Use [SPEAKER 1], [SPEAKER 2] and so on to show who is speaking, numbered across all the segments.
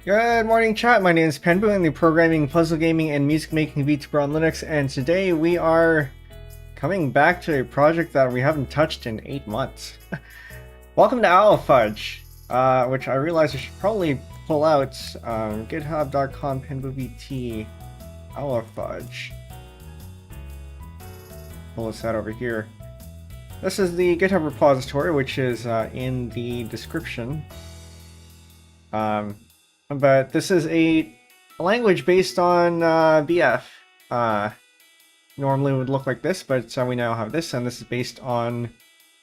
[SPEAKER 1] Good morning, chat. My name is Penbu. I'm the programming, puzzle gaming, and music making vtuber on Linux, and today we are coming back to a project that we haven't touched in 8 months. Welcome to Awafudge, which I realize I should probably pull out github.com penbuvt Awafudge. Pull this out over here. This is the GitHub repository, which is in the description. But this is a language based on BF. Normally it would look like this, but we now have this, and this is based on,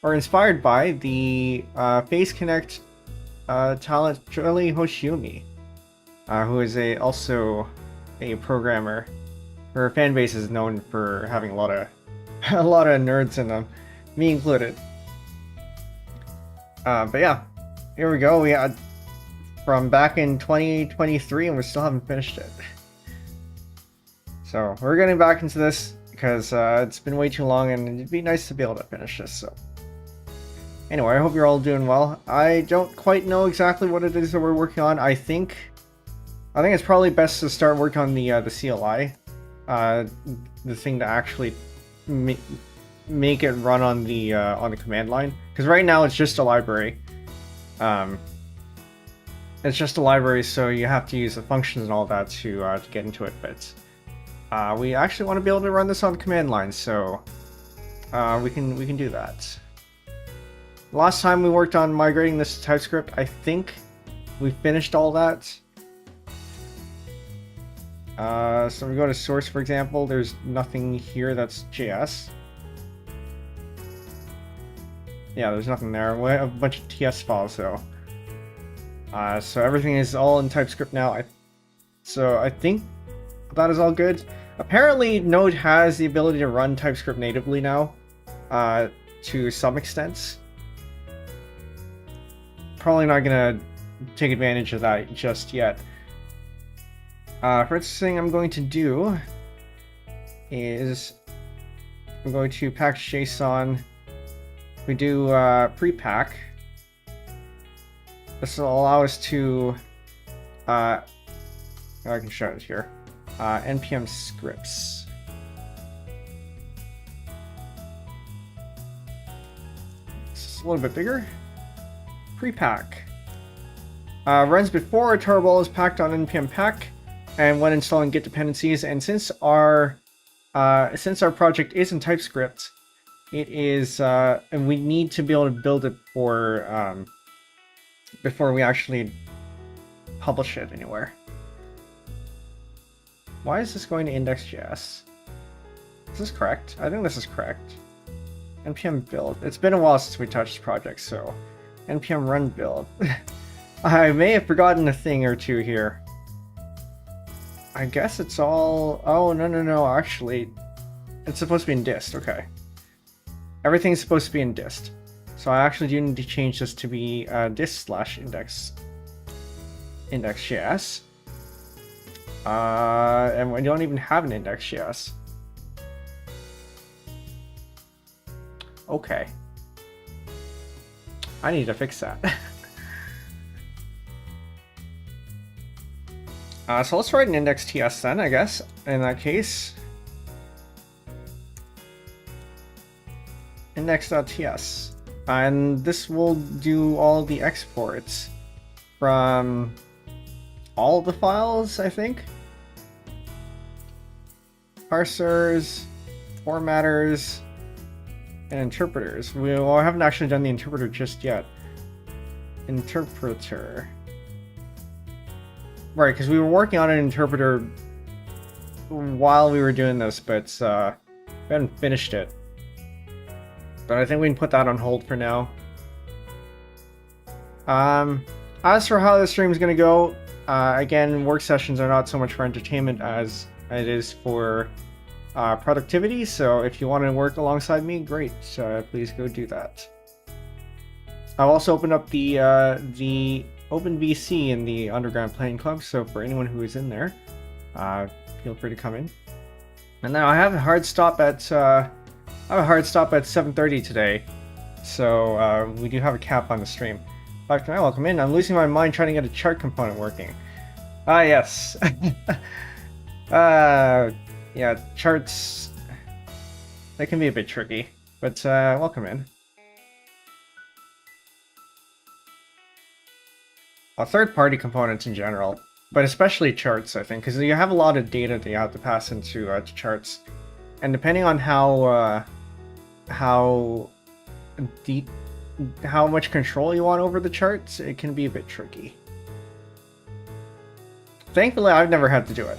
[SPEAKER 1] or inspired by, the Face Connect talent Jelly Hoshiumi, who is also a programmer. Her fan base is known for having a lot of nerds in them, me included. But yeah, here we go. We had from back in 2023, and we still haven't finished it. So we're getting back into this because it's been way too long, and it'd be nice to be able to finish this. So anyway, I hope you're all doing well. I don't quite know exactly what it is that we're working on. I think it's probably best to start working on the CLI, the thing to actually make it run on the command line. Because right now it's just a library. It's just a library, so you have to use the functions and all that to get into it. But we actually want to be able to run this on the command line, so we can do that. Last time we worked on migrating this to TypeScript, I think we finished all that. So we go to source, for example. There's nothing here that's JS. Yeah, there's nothing there. We have a bunch of TS files though. So everything is all in TypeScript now. So I think that is all good. Apparently Node has the ability to run TypeScript natively now, to some extent. Probably not gonna take advantage of that just yet. First thing I'm going to do is I'm going to package JSON. We do prepack. This will allow us to, I can show it here, npm scripts. It's a little bit bigger. Prepack. Runs before a tarball is packed on npm pack, and when installing git dependencies. And since our project is in TypeScript, it is, and we need to be able to build it for, before we actually publish it anywhere. Why is this going to index.js? Is this correct? I think this is correct. npm build. It's been a while since we touched projects, so npm run build. I may have forgotten a thing or two here. I guess it's all... Oh, no, actually, it's supposed to be in dist. Okay. Everything's supposed to be in dist. So I actually do need to change this to be dist/index.js. And we don't even have an index.js. Okay. I need to fix that. So let's write an index.ts then, I guess, in that case. Index.ts. And this will do all the exports from all the files, I think. Parsers, formatters, and interpreters. We haven't actually done the interpreter just yet. Interpreter. Right, because we were working on an interpreter while we were doing this, but we haven't finished it. But I think we can put that on hold for now. As for how the stream is going to go, again, work sessions are not so much for entertainment as it is for productivity. So if you want to work alongside me, great. Please go do that. I've also opened up the OpenVC in the Underground Playing Club. So for anyone who is in there, feel free to come in. And now I have a hard stop at 7:30 today, so we do have a cap on the stream. But can I welcome in? I'm losing my mind trying to get a chart component working. Ah, yes. uh, yeah, charts, they can be a bit tricky, but welcome in. Third-party components in general, but especially charts, I think, because you have a lot of data that you have to pass into to charts, and depending on how deep, how much control you want over the charts, it can be a bit tricky. Thankfully, I've never had to do it.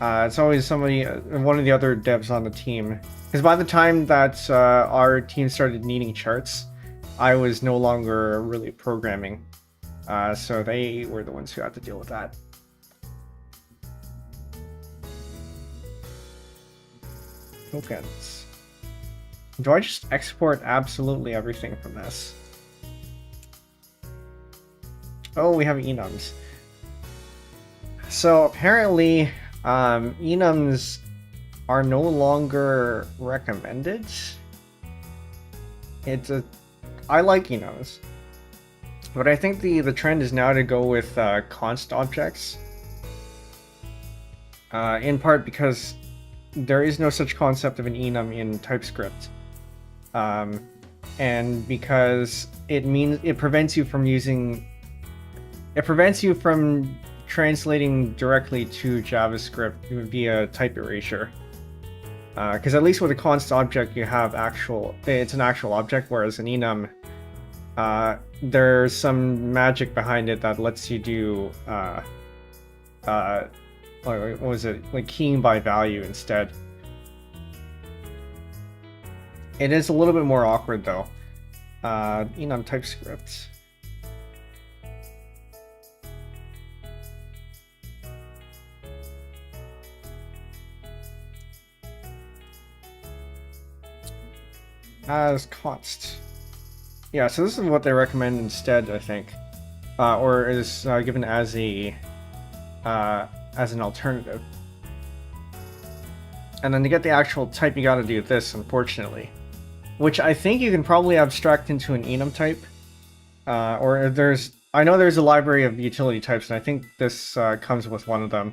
[SPEAKER 1] It's always somebody, one of the other devs on the team. Because by the time that our team started needing charts, I was no longer really programming. So they were the ones who had to deal with that. Tokens. Do I just export absolutely everything from this? Oh, we have enums. So apparently, enums are no longer recommended. I like enums, but I think the trend is now to go with const objects. In part because there is no such concept of an enum in TypeScript, and because it prevents you from translating directly to JavaScript via type erasure. Because at least with a const object, you have it's an actual object, whereas an enum, there's some magic behind it that lets you do, what was it, like keying by value instead. It is a little bit more awkward though. Enum TypeScript. As const. Yeah, so this is what they recommend instead, I think, or is given as an alternative. And then to get the actual type, you got to do this, unfortunately, which I think you can probably abstract into an enum type, or I know there's a library of utility types, and I think this comes with one of them,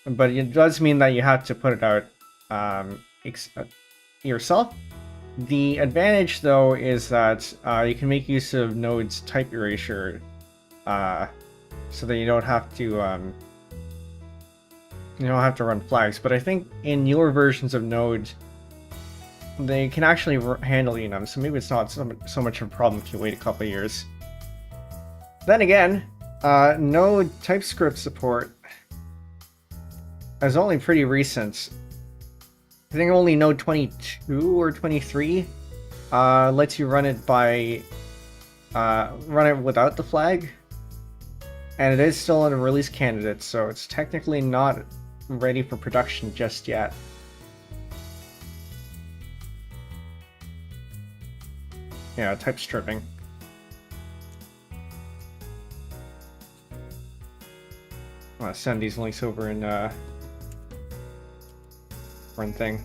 [SPEAKER 1] but it does mean that you have to put it out yourself. The advantage, though, is that you can make use of Node's type erasure, so that you don't have to run flags. But I think in newer versions of Node, they can actually handle enums, so maybe it's not so much of a problem if you wait a couple of years. Then again, Node TypeScript support is only pretty recent. I think only Node 22 or 23 lets you run it without the flag, and it is still in a release candidate, so it's technically not ready for production just yet. Yeah, type stripping. I'm gonna send these links over in run thing.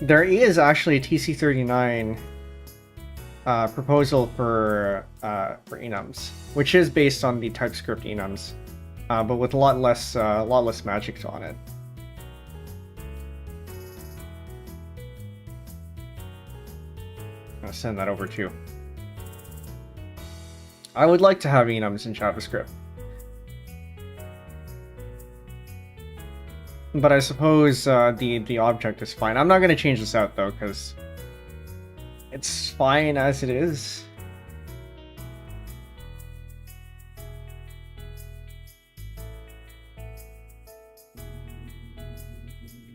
[SPEAKER 1] There is actually a TC39 proposal for enums, which is based on the TypeScript enums, but with a lot less magic on it. I'll send that over too. I would like to have enums in JavaScript, but I suppose the object is fine. I'm not going to change this out though, because it's fine as it is.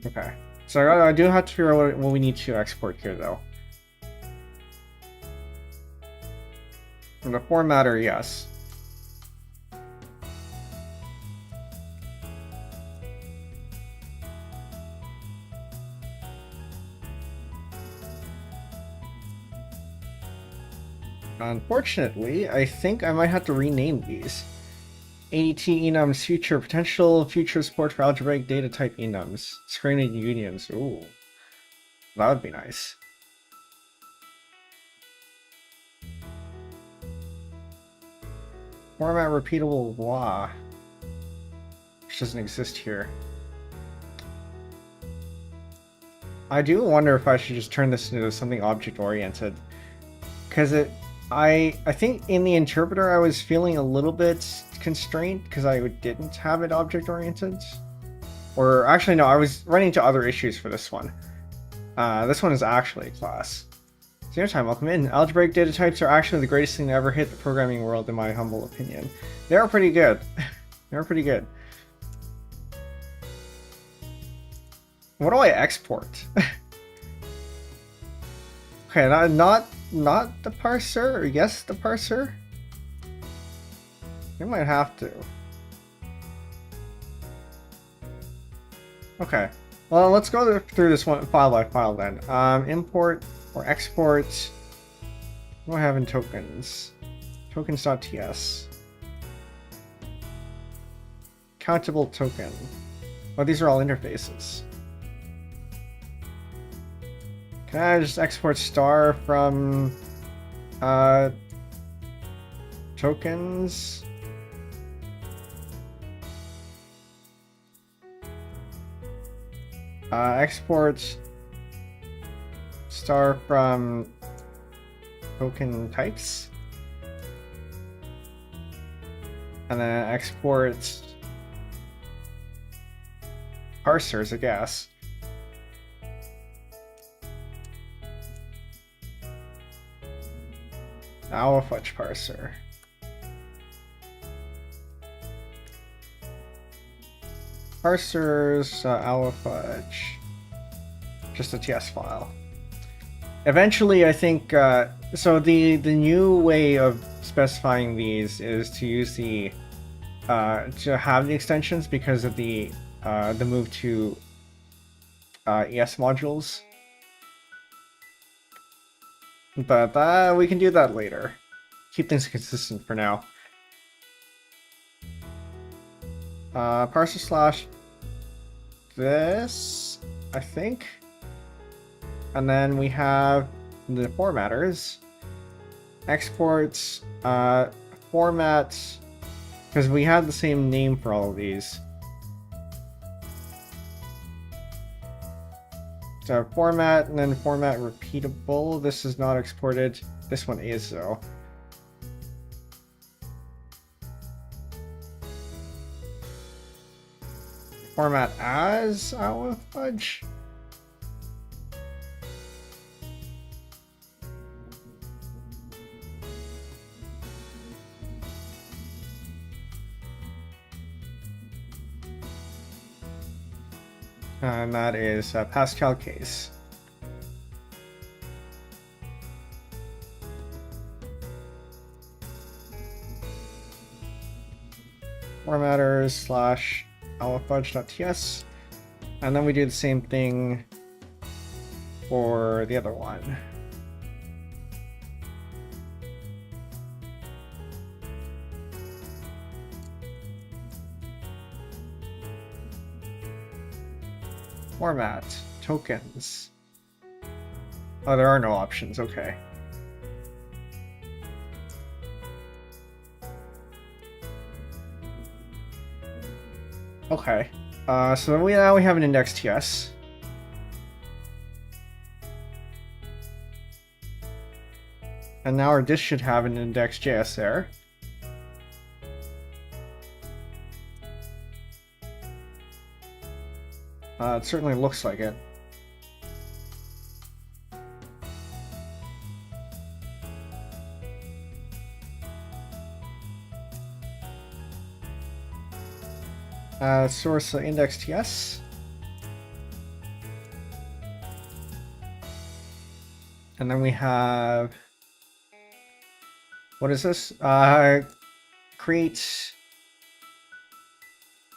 [SPEAKER 1] Okay, so I do have to figure out what we need to export here though. And the formatter, yes. Unfortunately, I think I might have to rename these. ADT enums future, potential future support for algebraic data type enums. Screened unions. Ooh. That would be nice. Format repeatable blah. which doesn't exist here. I do wonder if I should just turn this into something object-oriented. Because I think in the interpreter I was feeling a little bit constrained because I didn't have it object-oriented. Or actually no, I was running into other issues for this one. This one is actually a class. Zero time, welcome in. Algebraic data types are actually the greatest thing to ever hit the programming world in my humble opinion. They are pretty good. They are pretty good. What do I export? Okay, not the parser, or yes, the parser? You might have to. Okay, well, let's go through this one file by file then. Import or export. What do I have in tokens? Tokens.ts. Countable token. Oh, these are all interfaces. Can I just export star from tokens? Export star from token types, and then export parsers, I guess. Awafudge parser. Parsers, Awafudge. Just a TS file. Eventually, I think, so the new way of specifying these is to use the, to have the extensions because of the move to ES modules. But we can do that later. Keep things consistent for now. Parser slash this, I think. And then we have the formatters. Exports, formats, because we have the same name for all of these. So format, and then format repeatable. This is not exported. This one is, though. Format as Awafudge. And that is Pascal case. Formatters slash awafudge.ts. And then we do the same thing for the other one. Format, tokens. Oh, there are no options, okay. Okay, so now we have an index TS. And now our disk should have an index JS there. It certainly looks like it. Source index.ts. And then we have, what is this? Create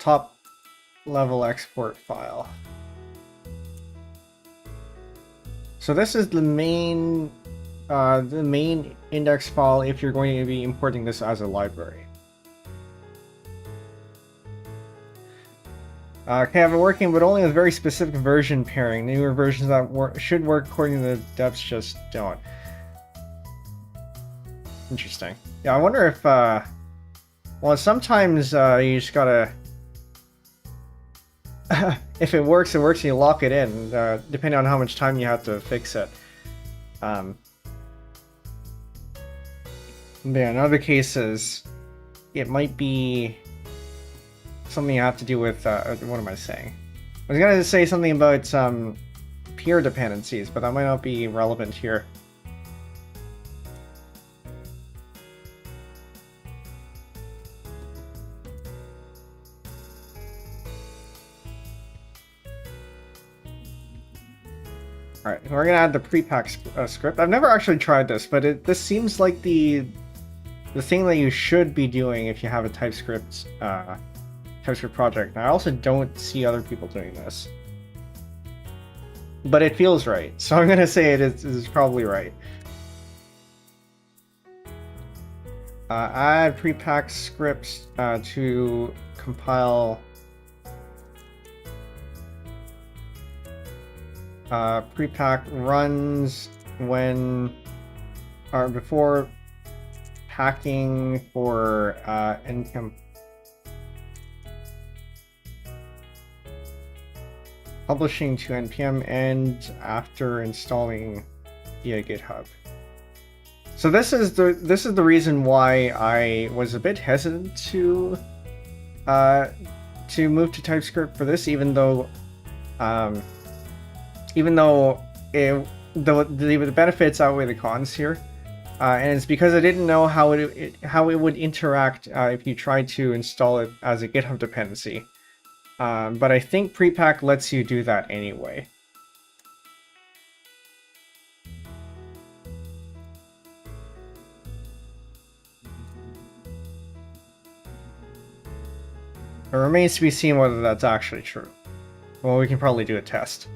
[SPEAKER 1] top level export file. So this is the main index file if you're going to be importing this as a library. Okay, I have it working, but only with very specific version pairing. Newer versions that should work according to the depths just don't. Interesting. Yeah, I wonder if, well, sometimes you just gotta if it works, it works, and you lock it in, depending on how much time you have to fix it. Yeah, in other cases, it might be something you have to do with, what am I saying? I was gonna say something about peer dependencies, but that might not be relevant here. Alright, we're gonna add the pre-pack script. I've never actually tried this, but this seems like the thing that you should be doing if you have a TypeScript project. And I also don't see other people doing this. But it feels right, so I'm gonna say it is probably right. Add pre-pack scripts to compile pre-pack runs when or before packing for npm publishing to npm and after installing via GitHub. So this is the reason why I was a bit hesitant to move to TypeScript for this, even though the benefits outweigh the cons here, and it's because I didn't know how it would interact if you tried to install it as a GitHub dependency. But I think prepack lets you do that anyway. It remains to be seen whether that's actually true. Well, we can probably do a test.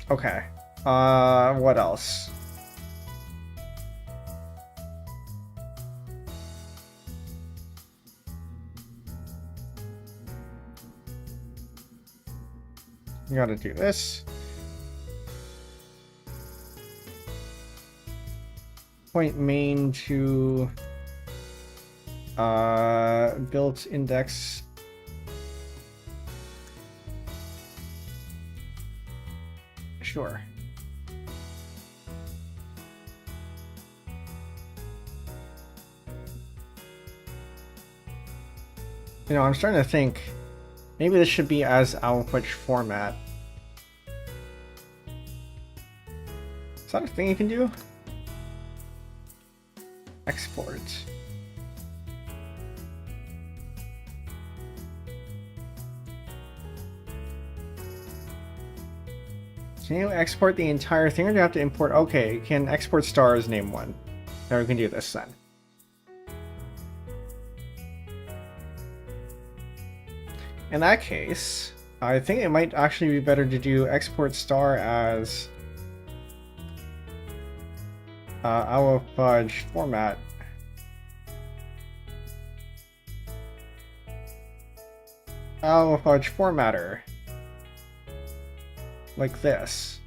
[SPEAKER 1] Okay. What else? You gotta do this. Point main to built index. Sure. You know, I'm starting to think maybe this should be as Awafudge format. Is that a thing you can do? Export. Can you export the entire thing, or do you have to import? Okay, you can export star as name one. Now we can do this then. In that case, I think it might actually be better to do export star as Awafudge format. Awafudge formatter. Like this.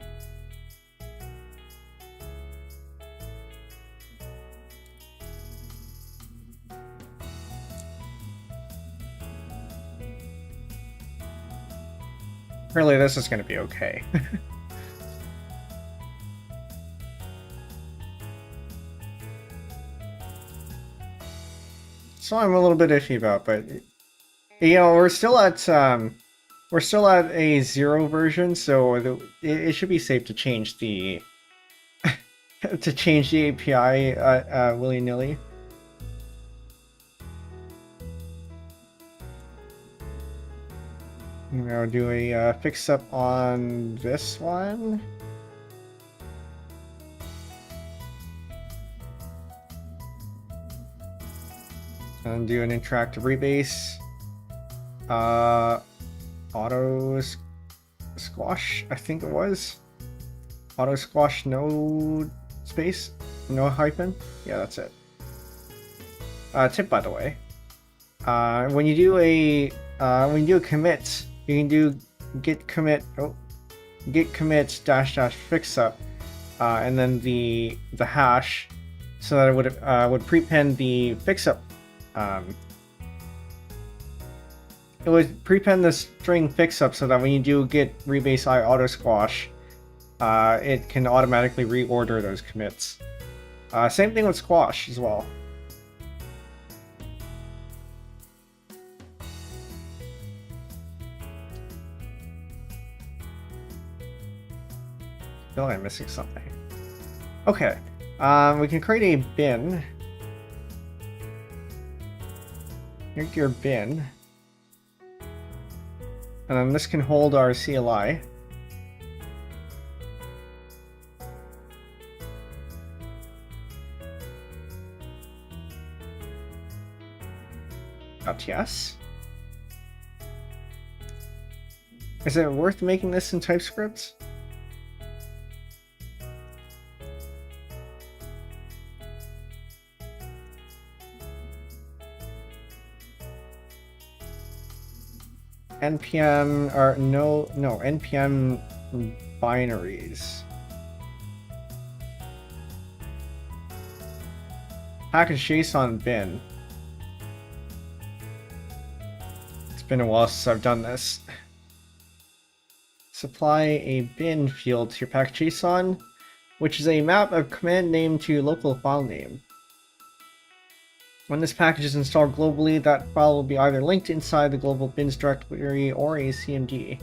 [SPEAKER 1] Really, this is going to be okay. So I'm a little bit iffy about, but you know, we're still at a 0 version, so it should be safe to change the API willy-nilly. Now do a fix up on this one. And do an interactive rebase. Auto squash, I think it was. Auto squash, no space, no hyphen. Yeah, that's it. Tip, by the way. When you do a commit, you can do git commit dash fix up, and then the hash, so that it would prepend the fix up it would prepend the string fix-up so that when you do get rebase I auto squash, it can automatically reorder those commits. Same thing with squash as well. I feel like I'm missing something. Okay, we can create a bin. Here's your bin. And then this can hold our CLI. .ts. Is it worth making this in TypeScript? NPM or no NPM binaries. Package JSON bin. It's been a while since I've done this. Supply a bin field to your package JSON, which is a map of command name to local file name. When this package is installed globally, that file will be either linked inside the global bins directory or a CMD.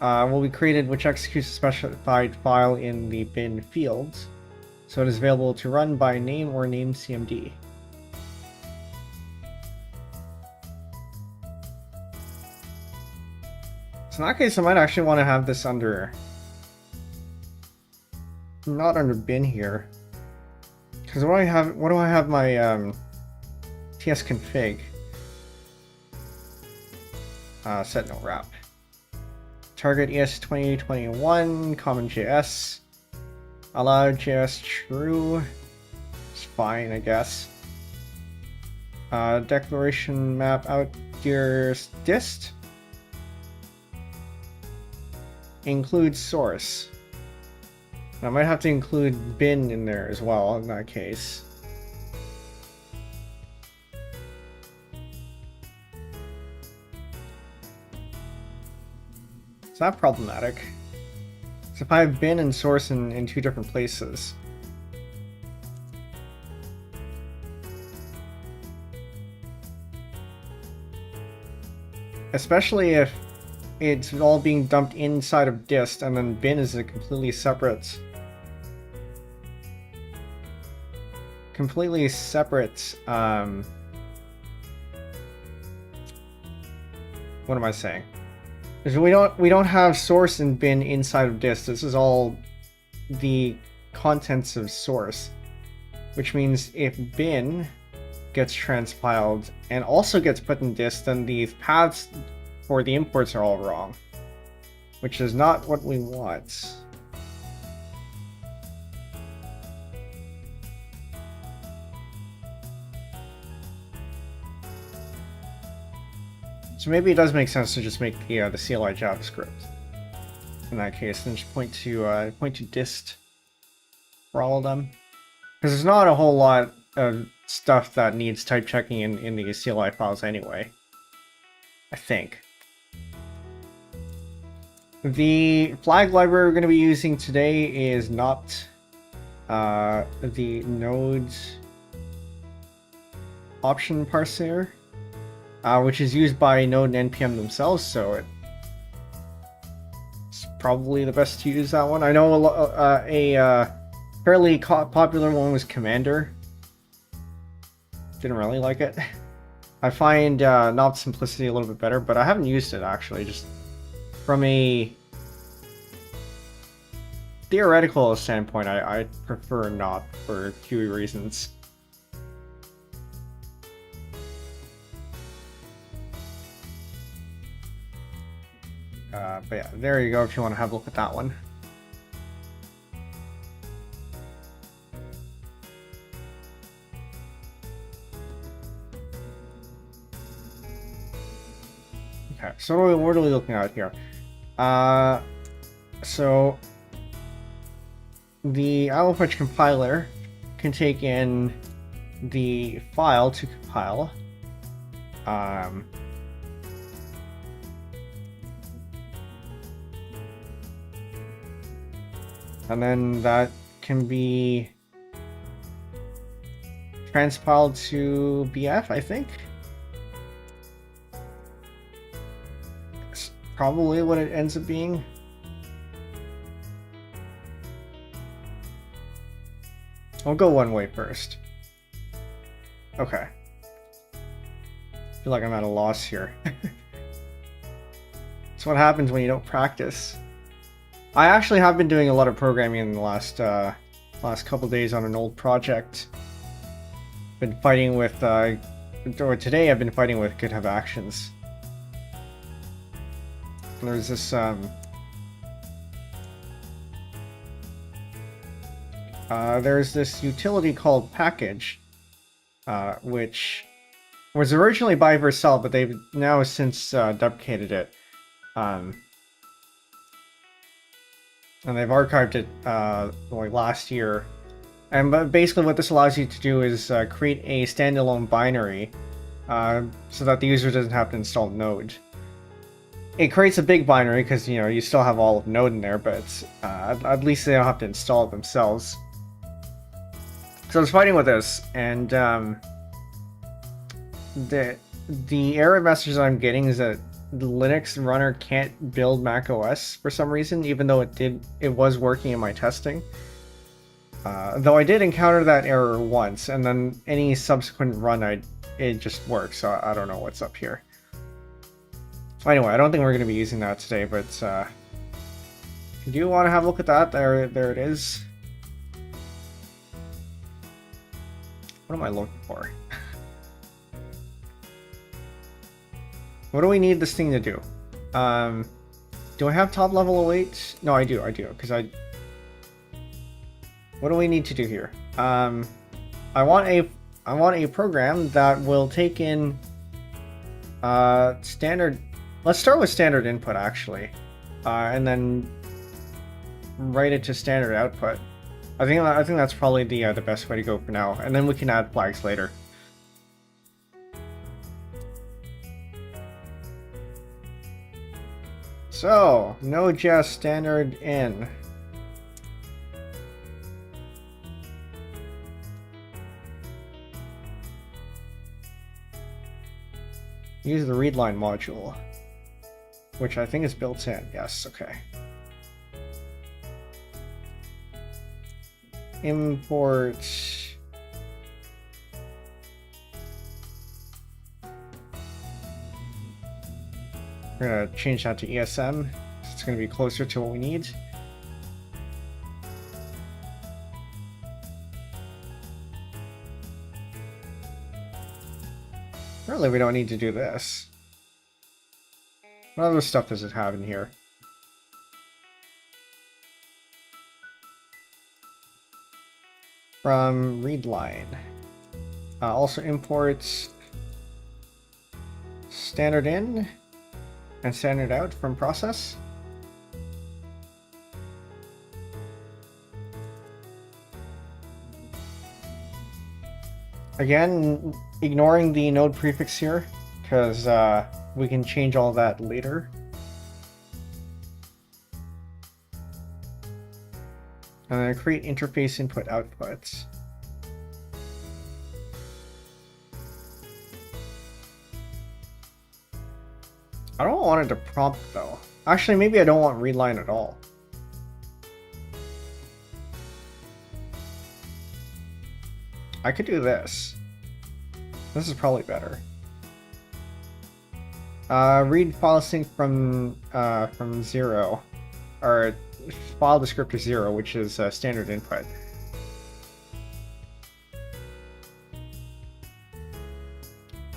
[SPEAKER 1] Will be created which executes a specified file in the bin field, so it is available to run by name or name CMD. So in that case, I might actually want to have this under... not under bin here. Because what do I have my tsconfig set no wrap. Target ES2021 common.js. Allow JS true. It's fine, I guess. Declaration map out your dist. Include source. I might have to include bin in there as well in that case. It's not problematic. So if I have bin and source in two different places. Especially if it's all being dumped inside of dist and then bin is a completely separate what am I saying? Because we don't have source and bin inside of dist. This is all the contents of source, which means if bin gets transpiled and also gets put in dist, then the paths for the imports are all wrong, which is not what we want. So maybe it does make sense to just make the CLI JavaScript in that case, and just point to dist for all of them, because there's not a whole lot of stuff that needs type checking in the CLI files anyway, I think. The flag library we're going to be using today is not the node option parser, which is used by Node and NPM themselves, so it's probably the best to use that one. I know a fairly popular one was Commander. Didn't really like it. I find Knob Simplicity a little bit better, but I haven't used it actually, just from a theoretical standpoint. I prefer Knob for a few reasons. But yeah, there you go if you want to have a look at that one. Okay, so what are we looking at here? So the Awafudge compiler can take in the file to compile, And then that can be transpiled to BF, I think. It's probably what it ends up being. I'll go one way first. Okay. I feel like I'm at a loss here. That's what happens when you don't practice. I actually have been doing a lot of programming in the last couple days on an old project. Been fighting with, or today I've been fighting with GitHub Actions. And there's this, there's this utility called Package, which was originally by Vercel, but they've now since deprecated it. And they've archived it like last year. And basically what this allows you to do is create a standalone binary so that the user doesn't have to install Node. It creates a big binary because, you know, you still have all of Node in there, but at least they don't have to install it themselves. So I was fighting with this, and the error message that I'm getting is that the Linux runner can't build Mac OS for some reason, even though it was working in my testing. Though I did encounter that error once, and then any subsequent run it just works, so I don't know what's up here. Anyway, I don't think we're going to be using that today, but do you want to have a look at that? There it is. What am I looking for? What do we need this thing to do? Do I have top level await? No, I do, because what do we need to do here? I want a program that will take in standard. Let's start with standard input actually, and then write it to standard output. I think that's probably the best way to go for now, and then we can add flags later. So Node.js standard in. Use the readline module, which I think is built in. Yes, okay. Import. We're gonna change that to ESM. So it's gonna be closer to what we need. Really, we don't need to do this. What other stuff does it have in here? From readline. Also imports standard in and standard out from process. Again, ignoring the node prefix here, because we can change all that later. And then create interface input outputs. I don't want it to prompt though. Actually, maybe I don't want readline at all. I could do this. This is probably better. Read file sync from 0, or file descriptor 0, which is standard input.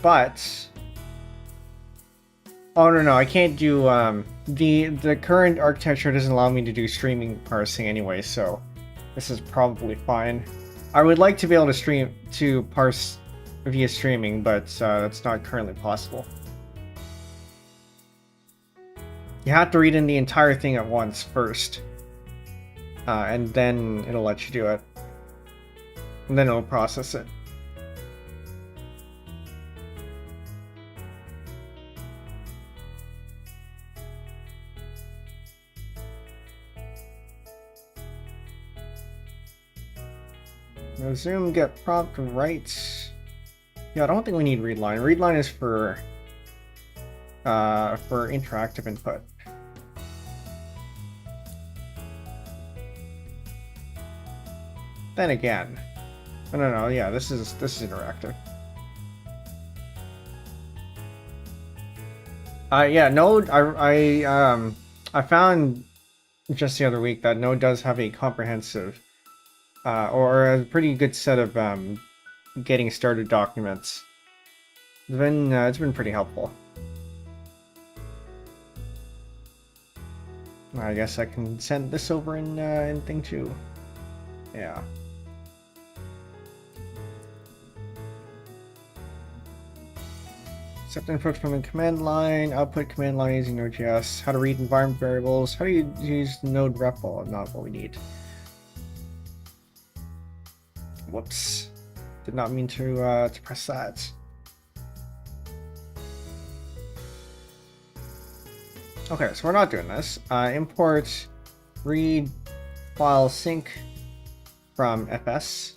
[SPEAKER 1] But oh no, I can't do the current architecture doesn't allow me to do streaming parsing anyway, so this is probably fine. I would like to be able to parse via streaming, but that's not currently possible. You have to read in the entire thing at once first, and then it'll let you do it, and then it'll process it. Resume get prompt right. Yeah, I don't think we need readline. Readline is for interactive input. Then again, no, yeah, this is interactive. Yeah, Node. I found just the other week that Node does have a comprehensive, or a pretty good set of getting started documents. It's been pretty helpful. I guess I can send this over in thing too. Yeah. Accept input from the command line, output command line using Node.js, how to read environment variables, how do you use node REPL? Not what we need. Whoops. Did not mean to press that. Okay, so we're not doing this. Import read file sync from fs.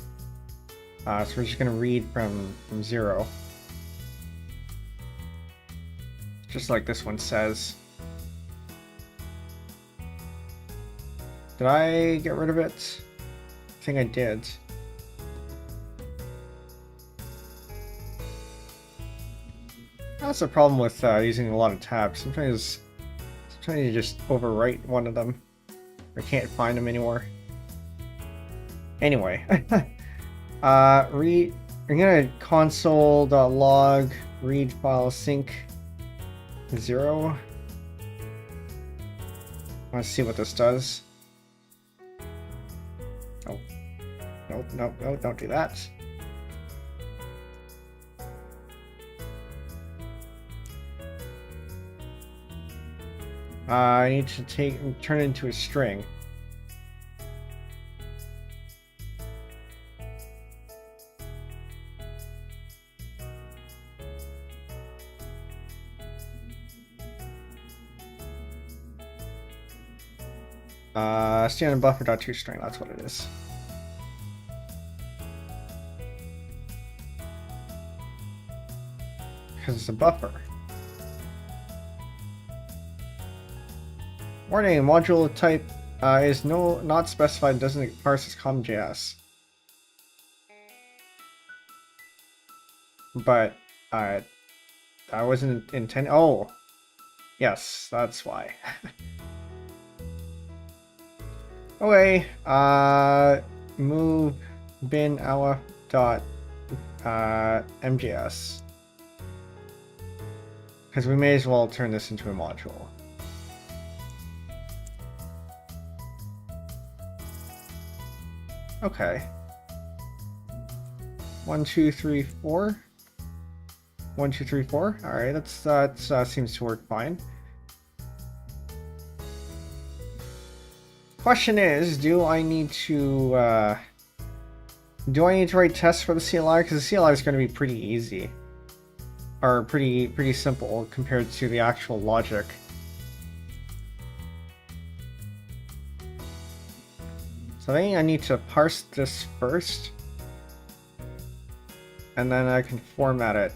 [SPEAKER 1] So we're just gonna read from 0. Just like this one says. Did I get rid of it? I think I did. That's the problem with using a lot of tabs. Sometimes you just overwrite one of them, or can't find them anymore. Anyway, we're gonna console.log read file sync 0. Let's see what this does. Oh, nope, don't do that. I need to turn it into a string. Standard buffer.toString, that's what it is. Because it's a buffer. Warning, module type is not specified, doesn't parse as com.js. But that wasn't intended. Oh, yes, that's why. Okay, move bin awaf.mjs, because we may as well turn this into a module. Okay. 1, 2, 3, 4. 1, 2, 3, 4. All right, that seems to work fine. Question is, do I need to write tests for the CLI? Because the CLI is going to be pretty easy, or pretty simple compared to the actual logic. So I think I need to parse this first, and then I can format it.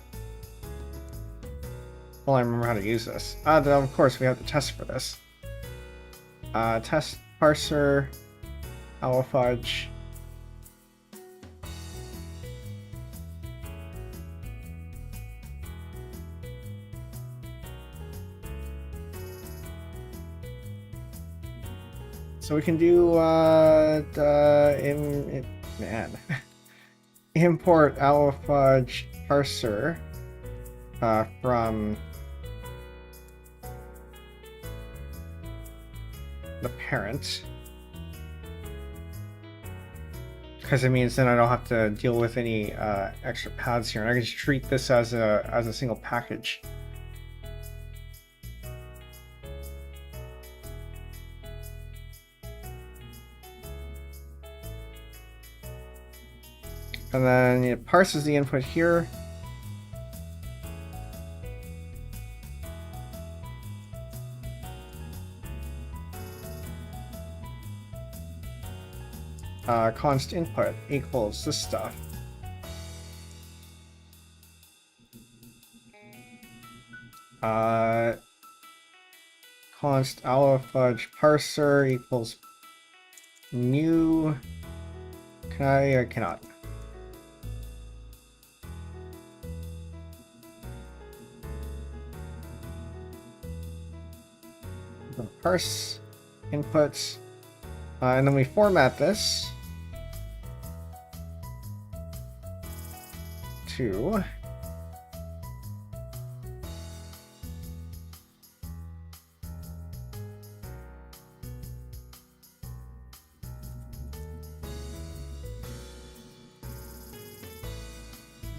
[SPEAKER 1] Well, I remember how to use this. Of course, we have the test for this. Test parser, Awafudge. So we can do import Awafudge parser from the parent, because it means then I don't have to deal with any extra paths here, and I can just treat this as a single package. And then it parses the input here. const input equals this stuff. Const Awafudge parser equals new. Can I cannot. Parse inputs, and then we format this to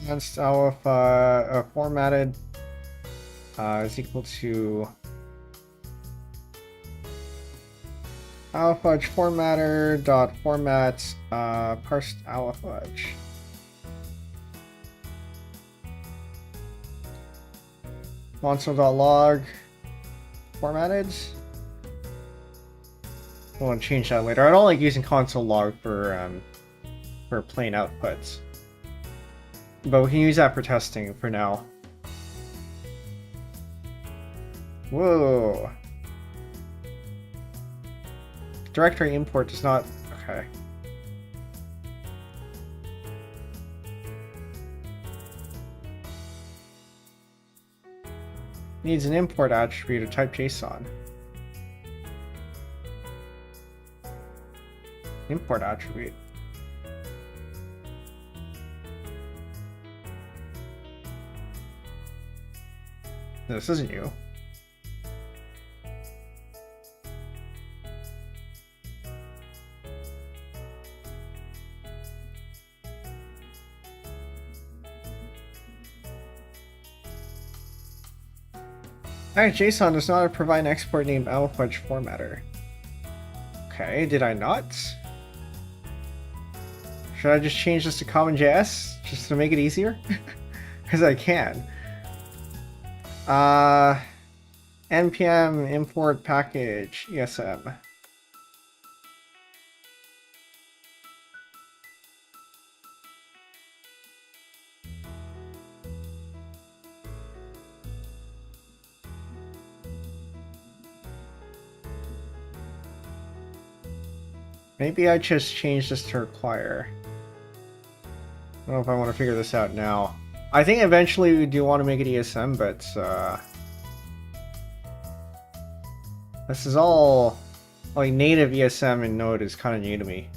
[SPEAKER 1] const alpha formatted is equal to Awafudge formatter dot format parsed Awafudge. Console.log formatted. I want to change that later. I don't like using console log for plain outputs, but we can use that for testing for now. Whoa. Directory import does not... okay. Needs an import attribute of type JSON. Import attribute. No, this isn't you. Alright, JSON does not provide an export named Awafudge formatter. Okay, did I not? Should I just change this to CommonJS just to make it easier? Because I can. npm import package ESM. Maybe I just change this to require. I don't know if I want to figure this out now. I think eventually we do want to make it ESM, but this is all like native ESM in Node is kind of new to me.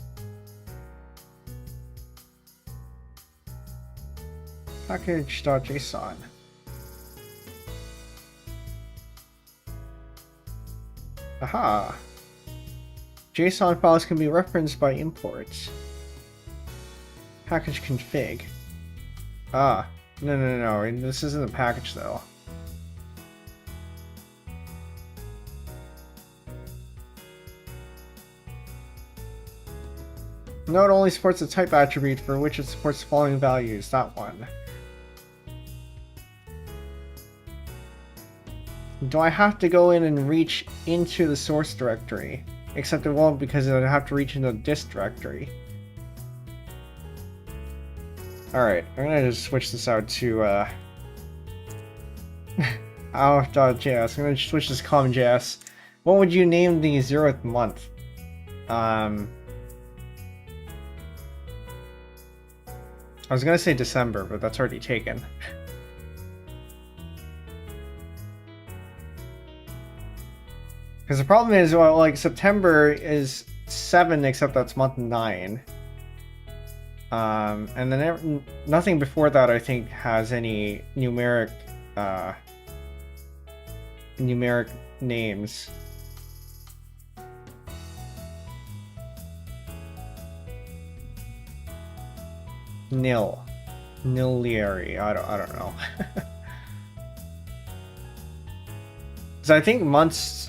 [SPEAKER 1] Package.json. Aha. JSON files can be referenced by imports. Package config. Ah, no. This isn't a package though. Node only supports a type attribute for which it supports the following values. That one. Do I have to go in and reach into the source directory? Except it won't, because I'd have to reach into the dist directory. Alright, I'm gonna just switch this out to Awaf.js. I'm gonna switch this to CommonJS. What would you name the 0th month? I was gonna say December, but that's already taken. Because the problem is, well, like, September is 7, except that's month 9. And then nothing before that, I think, has any numeric names. Niliary. I don't know. Because I think months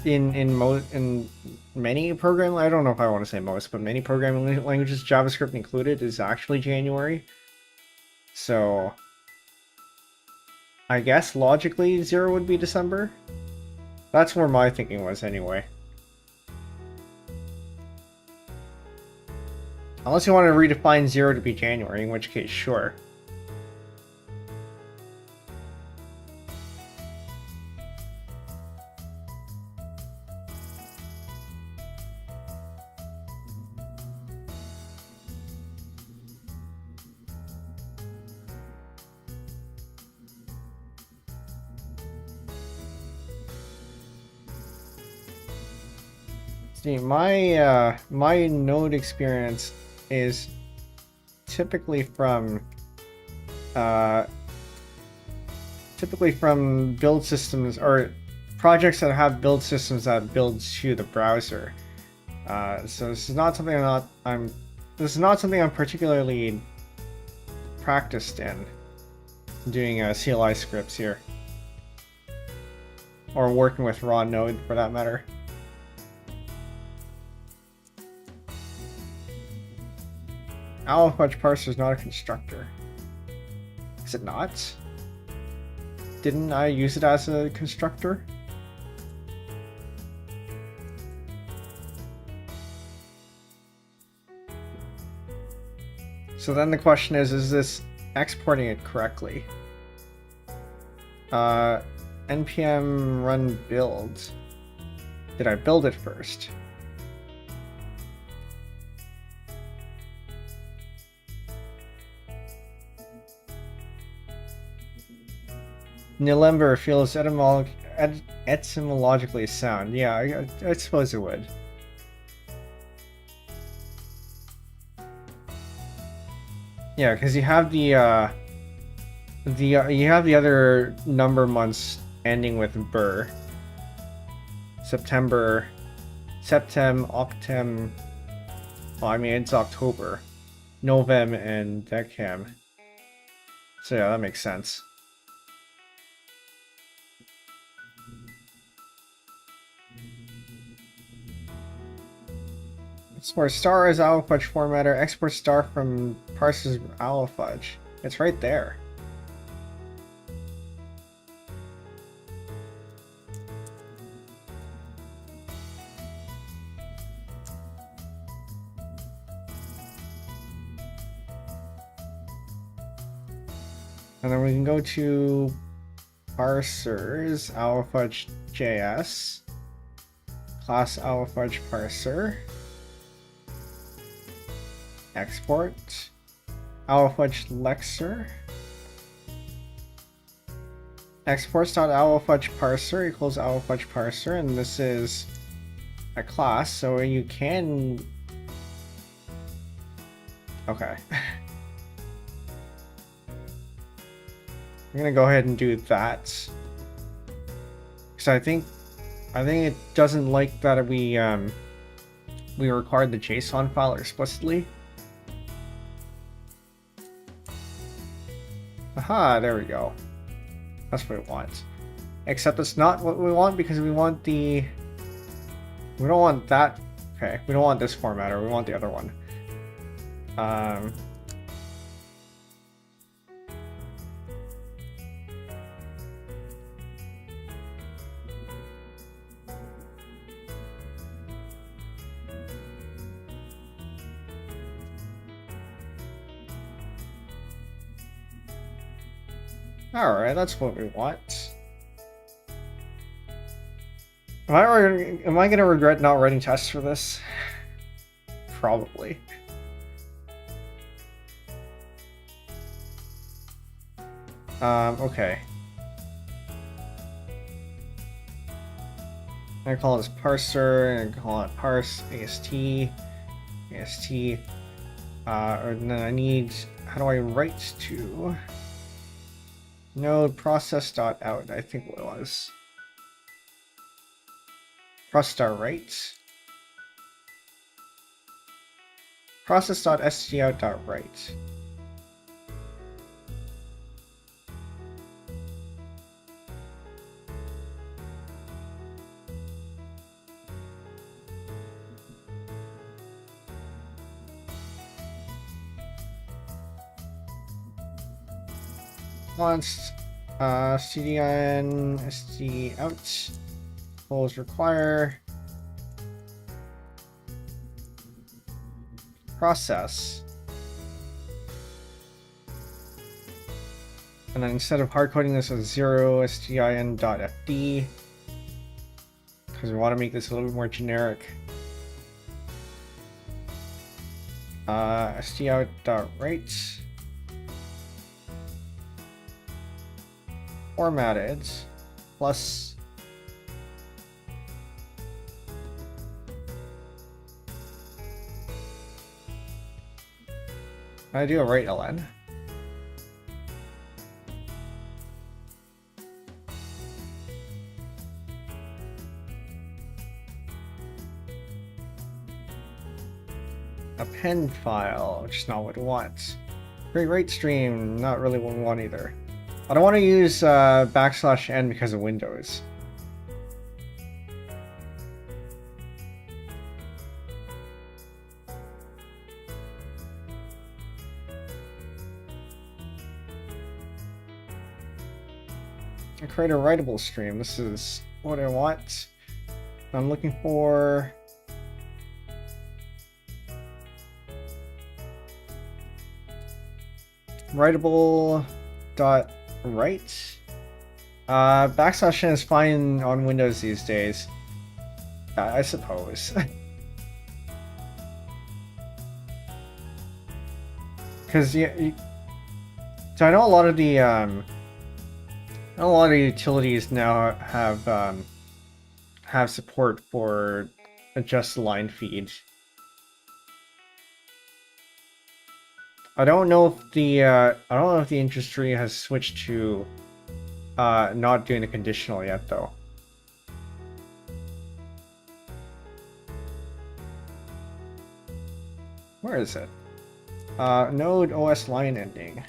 [SPEAKER 1] in many programming, I don't know if I want to say most, but many programming languages, JavaScript included, is actually January. So I guess logically 0 would be December. That's where my thinking was anyway. Unless you want to redefine 0 to be January, in which case, sure. See, my node experience is typically from build systems or projects that have build systems that build to the browser. So this is not something I'm particularly practiced in doing CLI scripts here, or working with raw node for that matter. Awafudge parser is not a constructor. Is it not? Didn't I use it as a constructor? So then the question is this exporting it correctly? npm run build. Did I build it first? Nilember feels etymologically sound. Yeah, I suppose it would. Yeah, because you have the other number months ending with ber. September, Septem, Octem. Well, I mean it's October, Novem, and Decem. So yeah, that makes sense. Export star is Awafudge formatter. Export star from parses Awafudge. It's right there. And then we can go to parsers, Awafudge JS, class Awafudge parser. Export Awafudge lexer exports.awafudge parser equals Awafudge parser, and this is a class, so you can. Okay. I'm gonna go ahead and do that because I think it doesn't like that we required the JSON file explicitly. Aha, there we go. That's what we want. Except it's not what we want because we want the... We don't want that... Okay, we don't want this formatter, we want the other one. Alright, that's what we want. Am I gonna regret not writing tests for this? Probably. Okay. I call this parser, and I call it parse ast, and then I need, how do I write to node process.out, I think what it was. Process.write. Process.stout.write. Const cdn stout polls require process. And then instead of hard coding this as 0 stin.fd, because we want to make this a little bit more generic, stout.write formatted plus I do a write ln. Append file, which is not what we want. Create write stream, not really what we want either. I don't want to use \n because of Windows. I create a writable stream. This is what I want. I'm looking for writable.write. \n is fine on Windows these days, I suppose. Because so I know a lot of the utilities now have support for a just line feed. I don't know if the industry has switched to not doing a conditional yet, though. Where is it? Node OS line ending.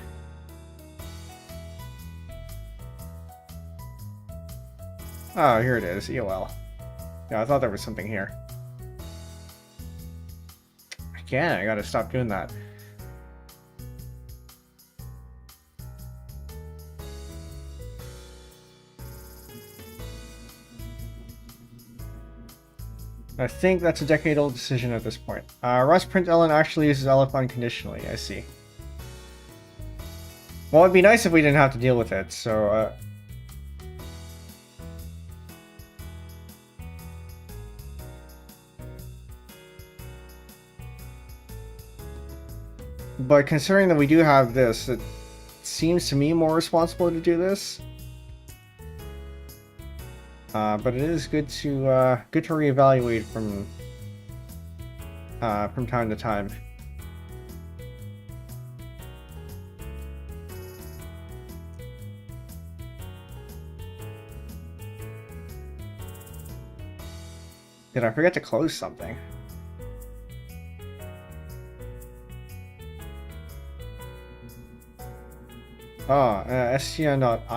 [SPEAKER 1] Oh, here it is. EOL. Yeah, I thought there was something here. Again, I gotta stop doing that. I think that's a decade-old decision at this point. Rust println actually uses elif unconditionally, I see. Well, it'd be nice if we didn't have to deal with it, so... But considering that we do have this, it seems to me more responsible to do this. But it is good to reevaluate from time to time. Did I forget to close something? Oh, stn.fd?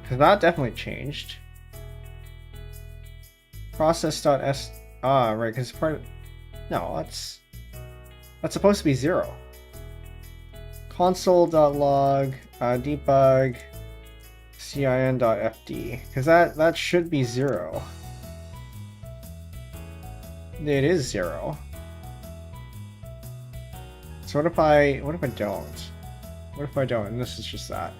[SPEAKER 1] Because that definitely changed. Process.s... Ah, right, because part of... No, that's supposed to be 0. Console.log, debug, cin.fd. Because that should be 0. It is 0. So what if I don't? What if I don't, and this is just that?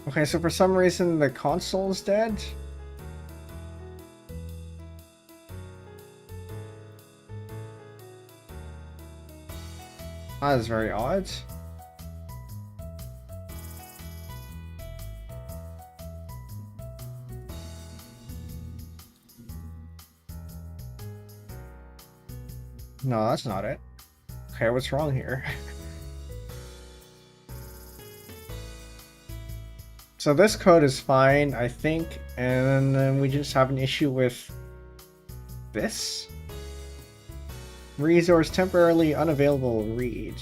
[SPEAKER 1] Okay, so for some reason the console's dead. That is very odd. No, that's not it. Okay, what's wrong here? So this code is fine, I think, and then we just have an issue with this. Resource temporarily unavailable read.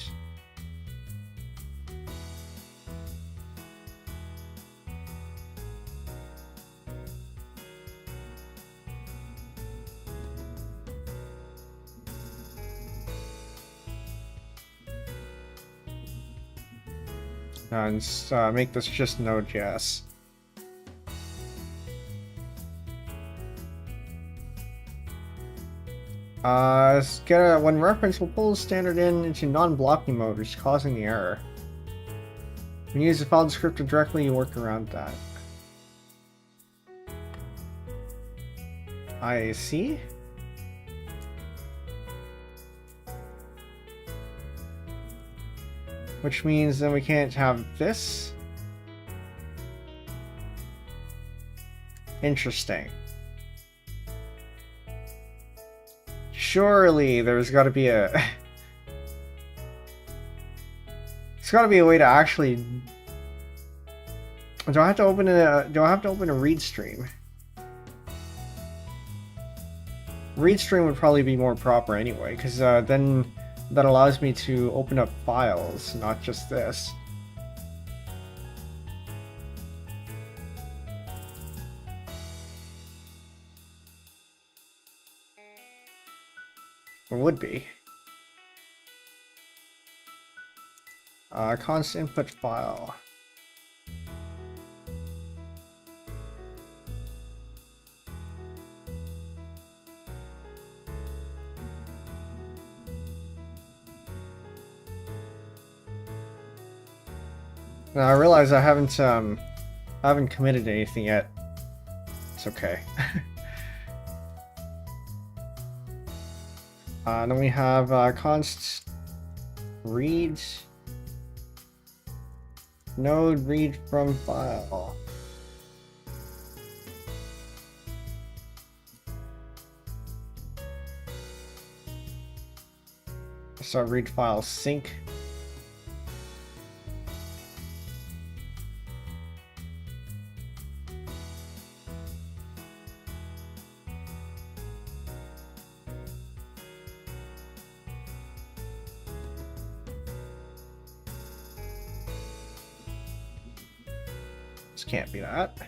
[SPEAKER 1] and make this just Node.js. When reference, we'll pull the standard into non-blocking mode, which is causing the error. When you use the file descriptor directly, you work around that. I see. Which means then we can't have this. Interesting. Surely there's got to be a... There's got to be a way to actually... Do I have to open a read stream? Read stream would probably be more proper anyway, because then that allows me to open up files, not just this. It would be. Const input file. Now I realize I haven't committed anything yet. It's okay. Then we have const read node read from file. So read file sync. Can't be that.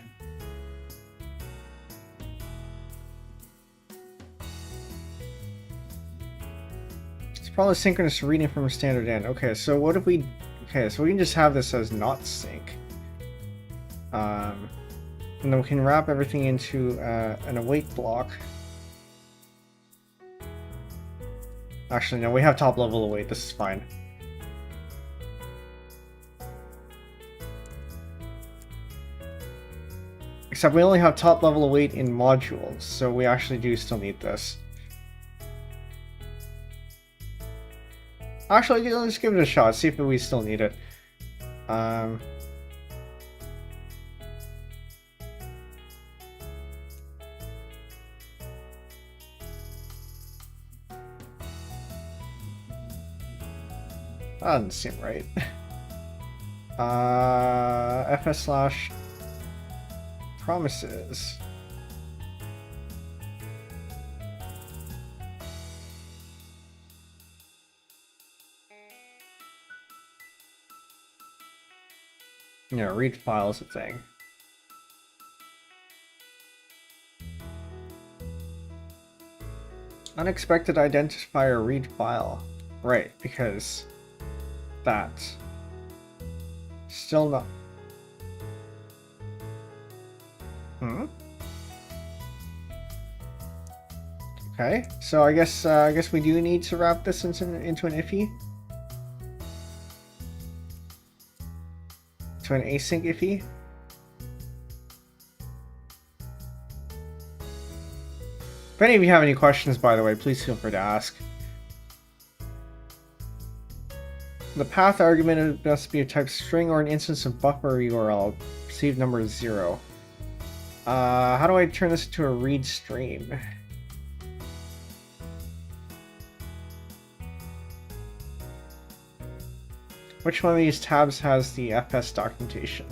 [SPEAKER 1] It's probably synchronous reading from a standard in. Okay, so what if we... Okay, so we can just have this as not sync. And then we can wrap everything into an await block. Actually, no, we have top level await. This is fine. Except we only have top level await in modules, so we actually do still need this. Actually, let's give it a shot, see if we still need it. That doesn't seem right. fs/ promises. Yeah, read file is a thing. Unexpected identifier read file. Right, because that. Still not. Okay, so I guess we do need to wrap this into an iffy. To an async iffy. If any of you have any questions, by the way, please feel free to ask. The path argument must be a type string or an instance of buffer URL. Received number 0. How do I turn this into a read stream? Which one of these tabs has the FS documentation?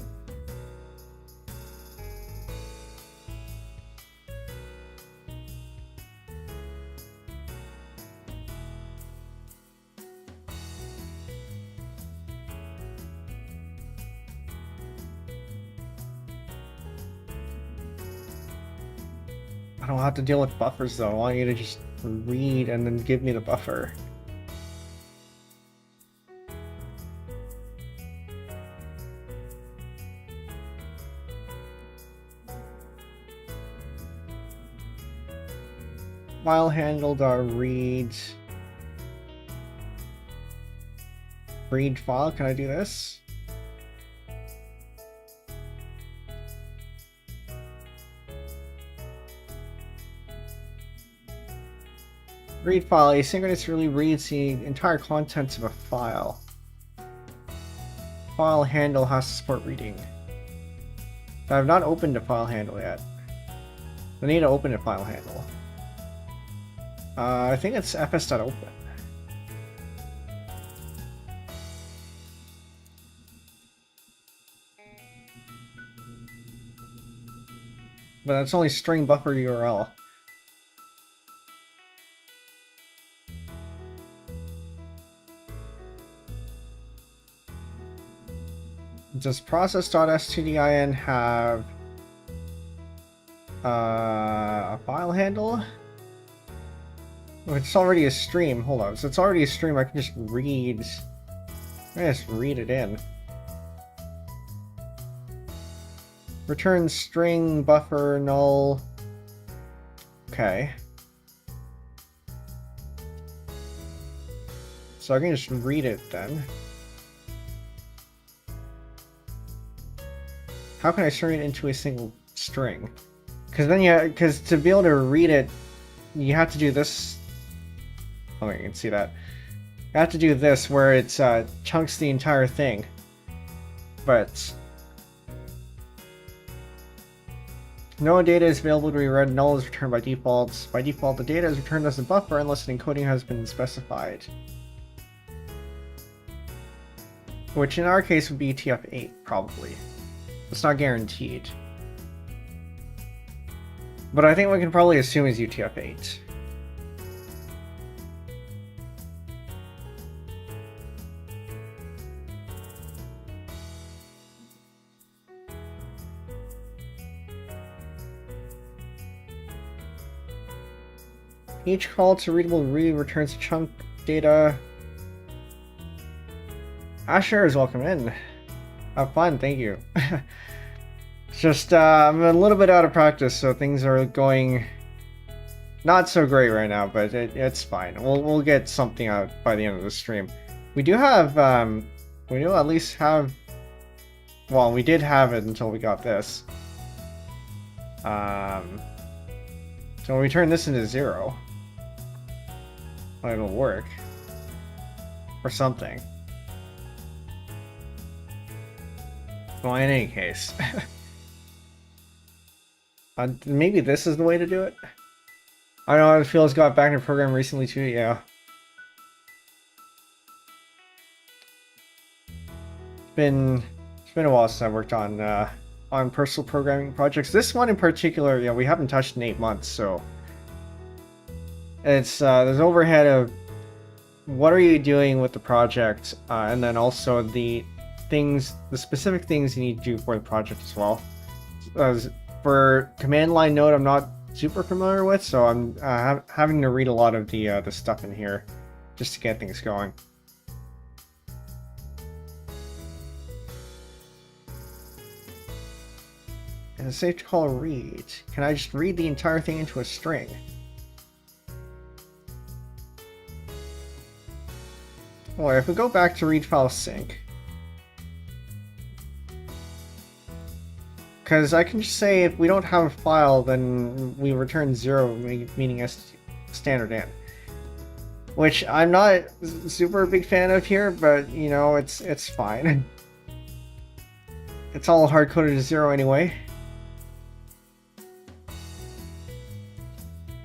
[SPEAKER 1] I don't have to deal with buffers though. I want you to just read and then give me the buffer. file handle.read read file. Can I do this? Read file asynchronously reads the entire contents of a file. File handle has to support reading. I have not opened a file handle yet. I need to open a file handle. I think it's fs.open. But that's only string buffer URL. Does process.stdin have a file handle? Oh, it's already a stream. Hold on. So it's already a stream. I can just read. I can just read it in. Return string buffer null. Okay. So I can just read it then. How can I turn it into a single string? Because then because to be able to read it, you have to do this. Oh, you can see that. You have to do this where it chunks the entire thing. But no data is available to be read. Null is returned by default. By default, the data is returned as a buffer unless an encoding has been specified. Which in our case would be TF8, probably. It's not guaranteed. But I think we can probably assume is UTF-8. Each call to readable read returns chunk data. Asher is welcome in. Have fun, thank you. It's just, I'm a little bit out of practice, so things are going not so great right now, but it's fine. We'll get something out by the end of the stream. We do have, we do at least have, well, we did have it until we got this. So when we turn this into 0, well, it'll work. Or something. Well, in any case. Maybe this is the way to do it? I know, it feels got back in the program recently too, yeah. It's been a while since I worked on personal programming projects. This one in particular, yeah, we haven't touched in 8 months, so it's there's overhead of what are you doing with the project, and then also the specific things you need to do for the project as well. For command line node, I'm not super familiar with, so I'm having to read a lot of the stuff in here just to get things going. And it's safe to call read. Can I just read the entire thing into a string? Well, if we go back to read file sync, because I can just say if we don't have a file, then we return 0, meaning standard in. Which I'm not super a big fan of here, but you know, it's fine. It's all hard coded to 0 anyway.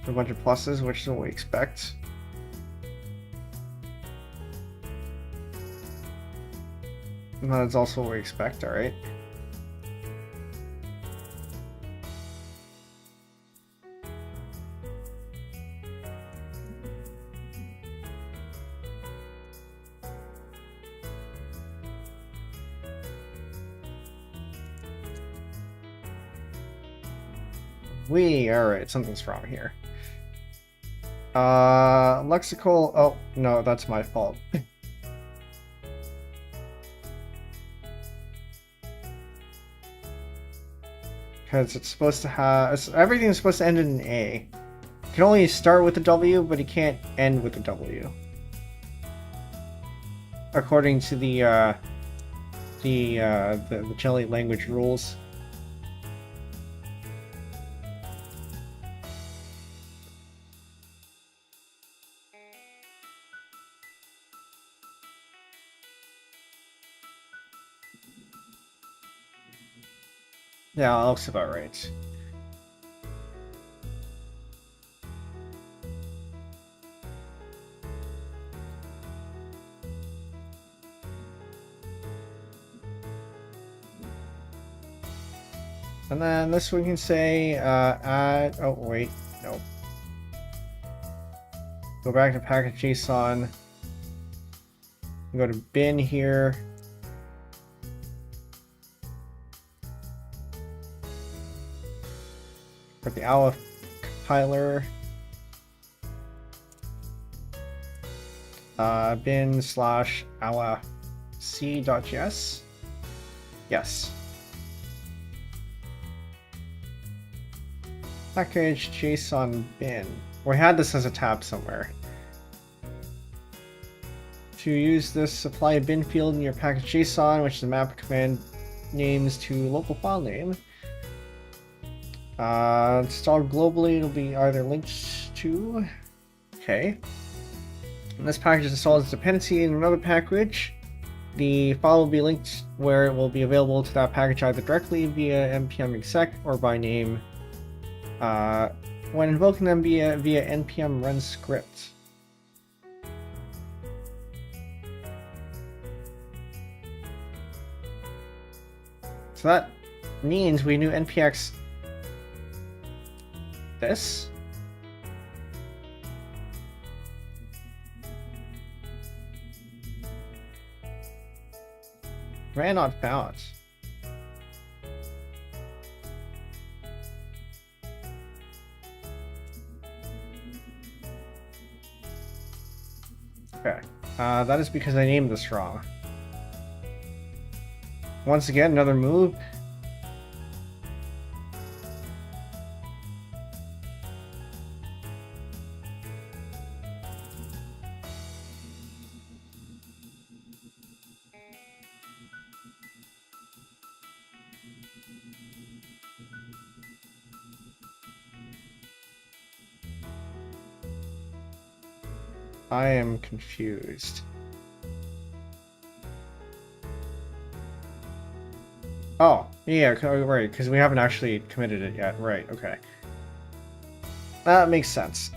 [SPEAKER 1] A bunch of pluses, which is what we expect. And that's also what we expect, alright? Alright, something's wrong here. Lexical, oh, no, that's my fault. Because it's supposed to have, everything's supposed to end in an A. can only start with a W, but it can't end with a W. According to the Jelly language rules. Yeah, that looks about right. And then this we can say add. Oh wait, no. Go back to package JSON. Go to bin here. For the Awafudge compiler. Bin slash awafc.js. Yes. Package JSON bin. We had this as a tab somewhere. To use this, apply a bin field in your package JSON, which is a map command names to local file name. Installed globally, it'll be either linked to. Okay. And this package is installed as a dependency in another package. The file will be linked where it will be available to that package either directly via npm exec or by name. When invoking them via npm run script. So that means we knew npx this. Ran not found. Okay, that is because I named this wrong. Once again, another move. I am confused. Oh, yeah, right, because we haven't actually committed it yet. Right, okay. That makes sense.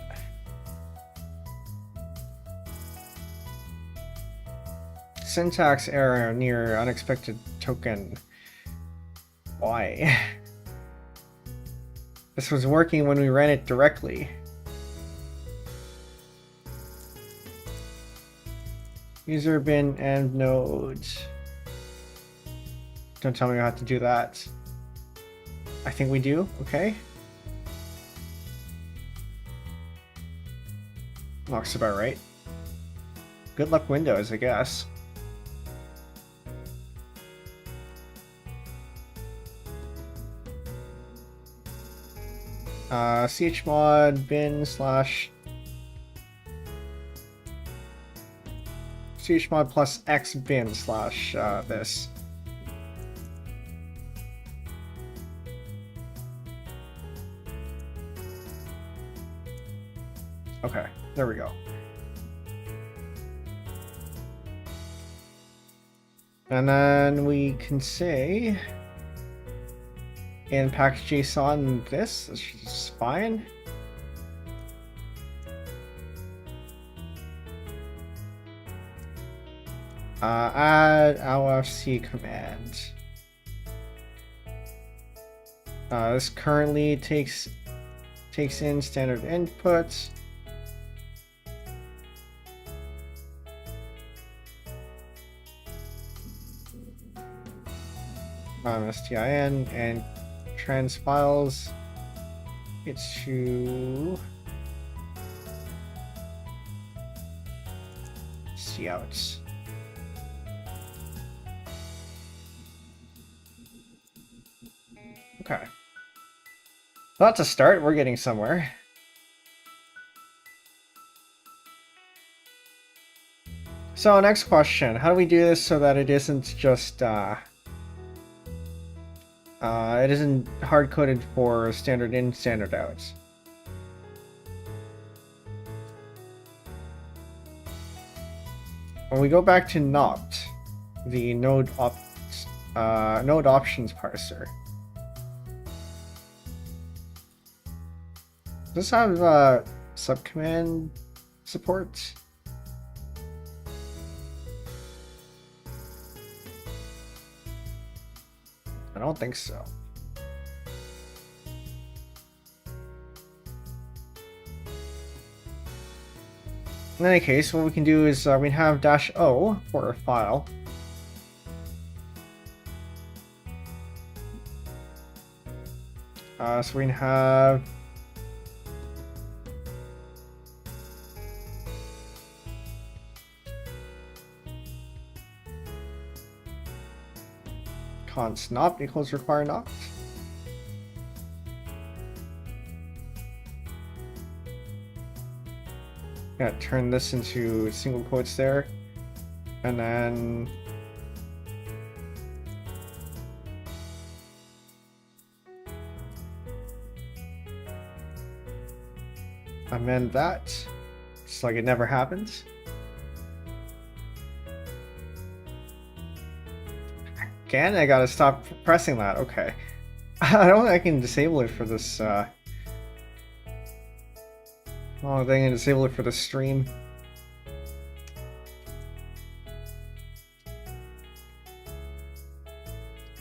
[SPEAKER 1] Syntax error near unexpected token. Why? This was working when we ran it directly. User bin and node. Don't tell me I have to do that. I think we do. Okay. Looks about right. Good luck, Windows, I guess. Chmod bin slash chmod plus x bin slash this. Okay, there we go. And then we can say in package JSON this is fine. Add awafc command. This currently takes in standard inputs. STIN and trans files. It's to cout. Okay. Well, that's a start. We're getting somewhere. So next question, how do we do this so that it isn't just it isn't hard-coded for standard in, standard out? When we go back to Nopt, the node options parser, does this have subcommand support? I don't think so. In any case, what we can do is we have -o for our file. So we can have const nopt equals require nopt. Gonna turn this into single quotes there, and then amend that just like it never happens. Again, I gotta stop pressing that. Okay. I don't think I can disable it for this oh, I think I can disable it for the stream.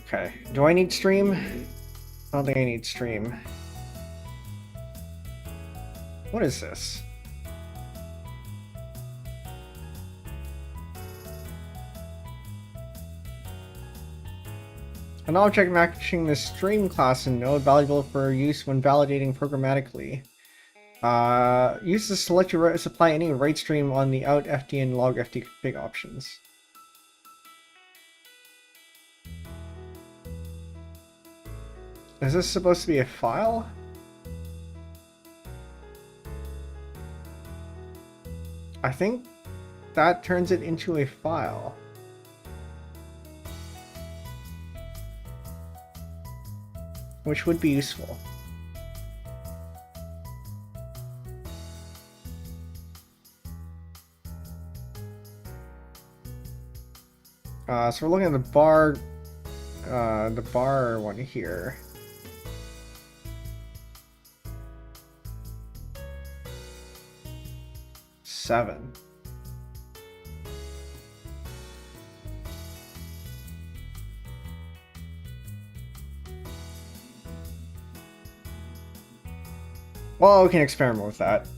[SPEAKER 1] Okay, do I need stream? I don't think I need stream. What is this? An object matching the stream class in Node, valuable for use when validating programmatically. Use this to let you supply any write stream on the out FD and log FD config options. Is this supposed to be a file? I think that turns it into a file. Which would be useful. So we're looking at the bar one here. Seven. Well, we can experiment with that.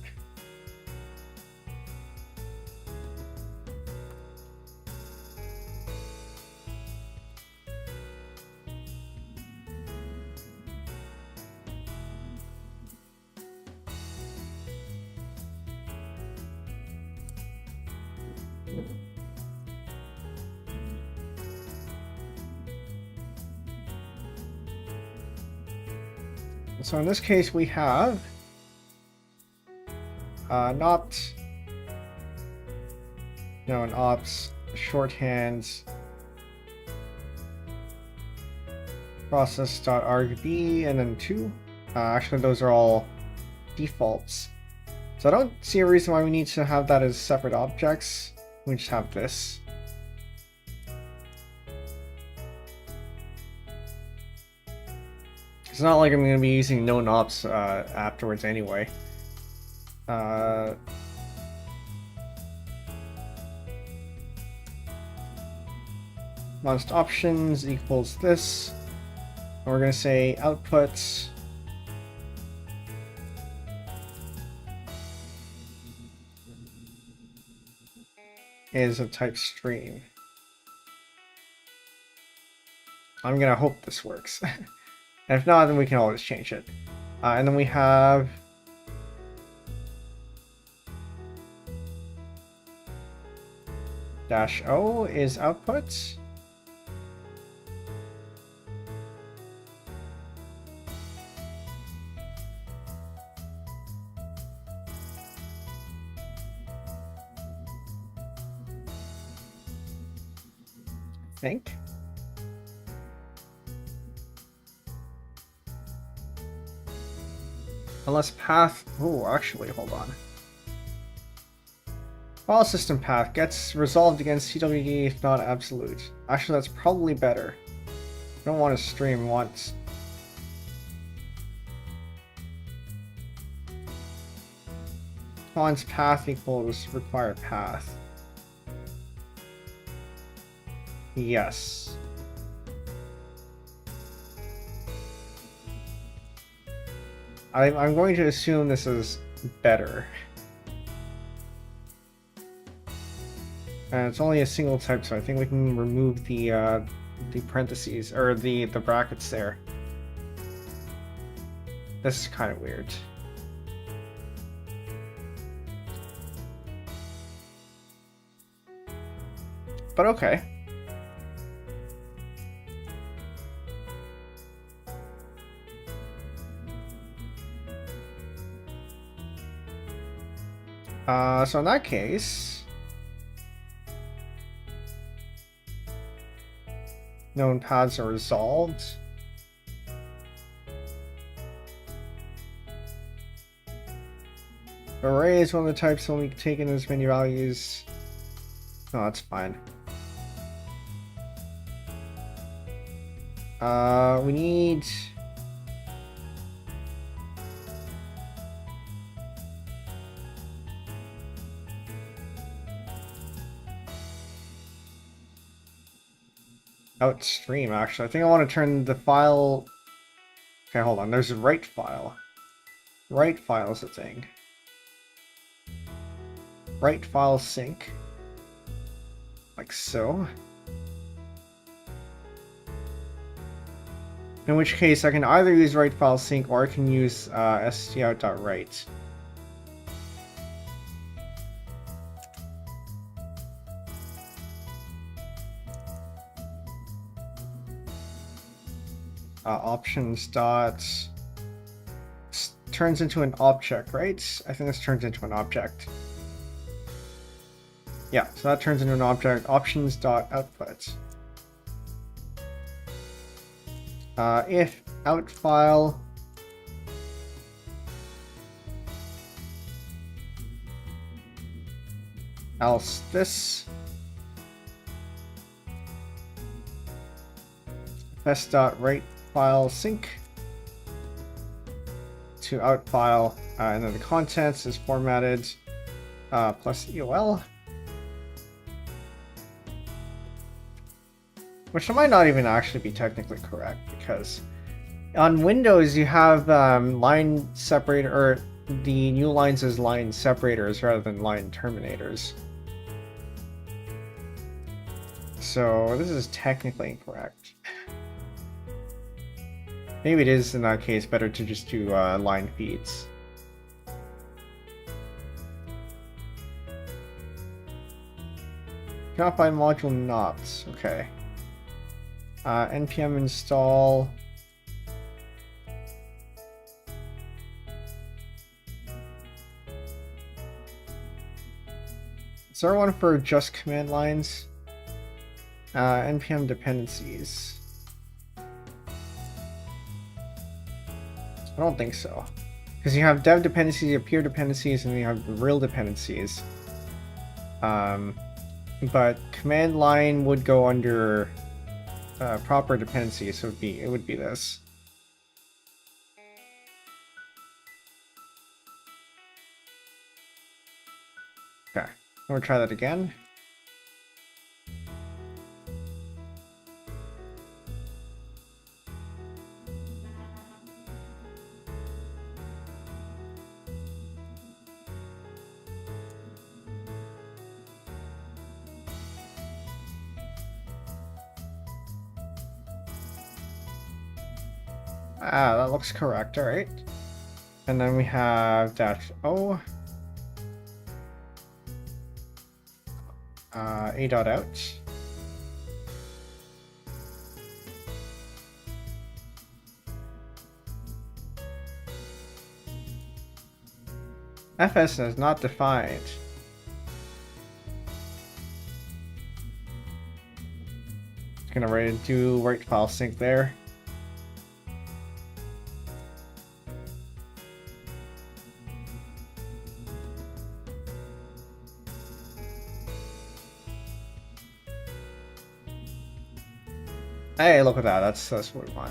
[SPEAKER 1] So in this case, we have nopt, no, an ops, shorthands, process.argb, and then 2. Actually, those are all defaults. So I don't see a reason why we need to have that as separate objects. We just have this. It's not like I'm going to be using no nops afterwards anyway. Const options equals this. And we're going to say outputs is of type stream. I'm going to hope this works. And if not, then we can always change it. And then we have -o is output. think. Unless path... Oh, actually, hold on. File system path gets resolved against CWD if not absolute. Actually, that's probably better. I don't want to stream once. Spawn's path equals required path. Yes. I'm going to assume this is better. And it's only a single type, so I think we can remove the parentheses, or the brackets there. This is kind of weird. But okay. So in that case, known paths are resolved. Array is one of the types only taken as many values. No, that's fine. We need... Outstream, actually. I think I want to turn the file... Okay, hold on. There's a write file. Write file is a thing. Write file sync. Like so. In which case, I can either use write file sync or I can use stout.write. Options dot turns into an object, right? I think this turns into an object. Yeah, so that turns into an object. Options dot output. If out file else this fs.write file sync to out file, and then the contents is formatted plus EOL, which might not even actually be technically correct because on Windows you have line separator, or the new lines as line separators rather than line terminators. So this is technically incorrect. Maybe it is, in that case, better to just do line feeds. Cannot find module not. Okay. npm install. Is there one for just command lines? Npm dependencies. I don't think so. Because you have dev dependencies, you have peer dependencies, and you have real dependencies. But command line would go under proper dependencies, so it would be this. Okay, we'll try that again. Ah, that looks correct, alright. And then we have -o. A.out. FS is not defined. Gonna do right file sync there. Hey, look at that. That's what we want.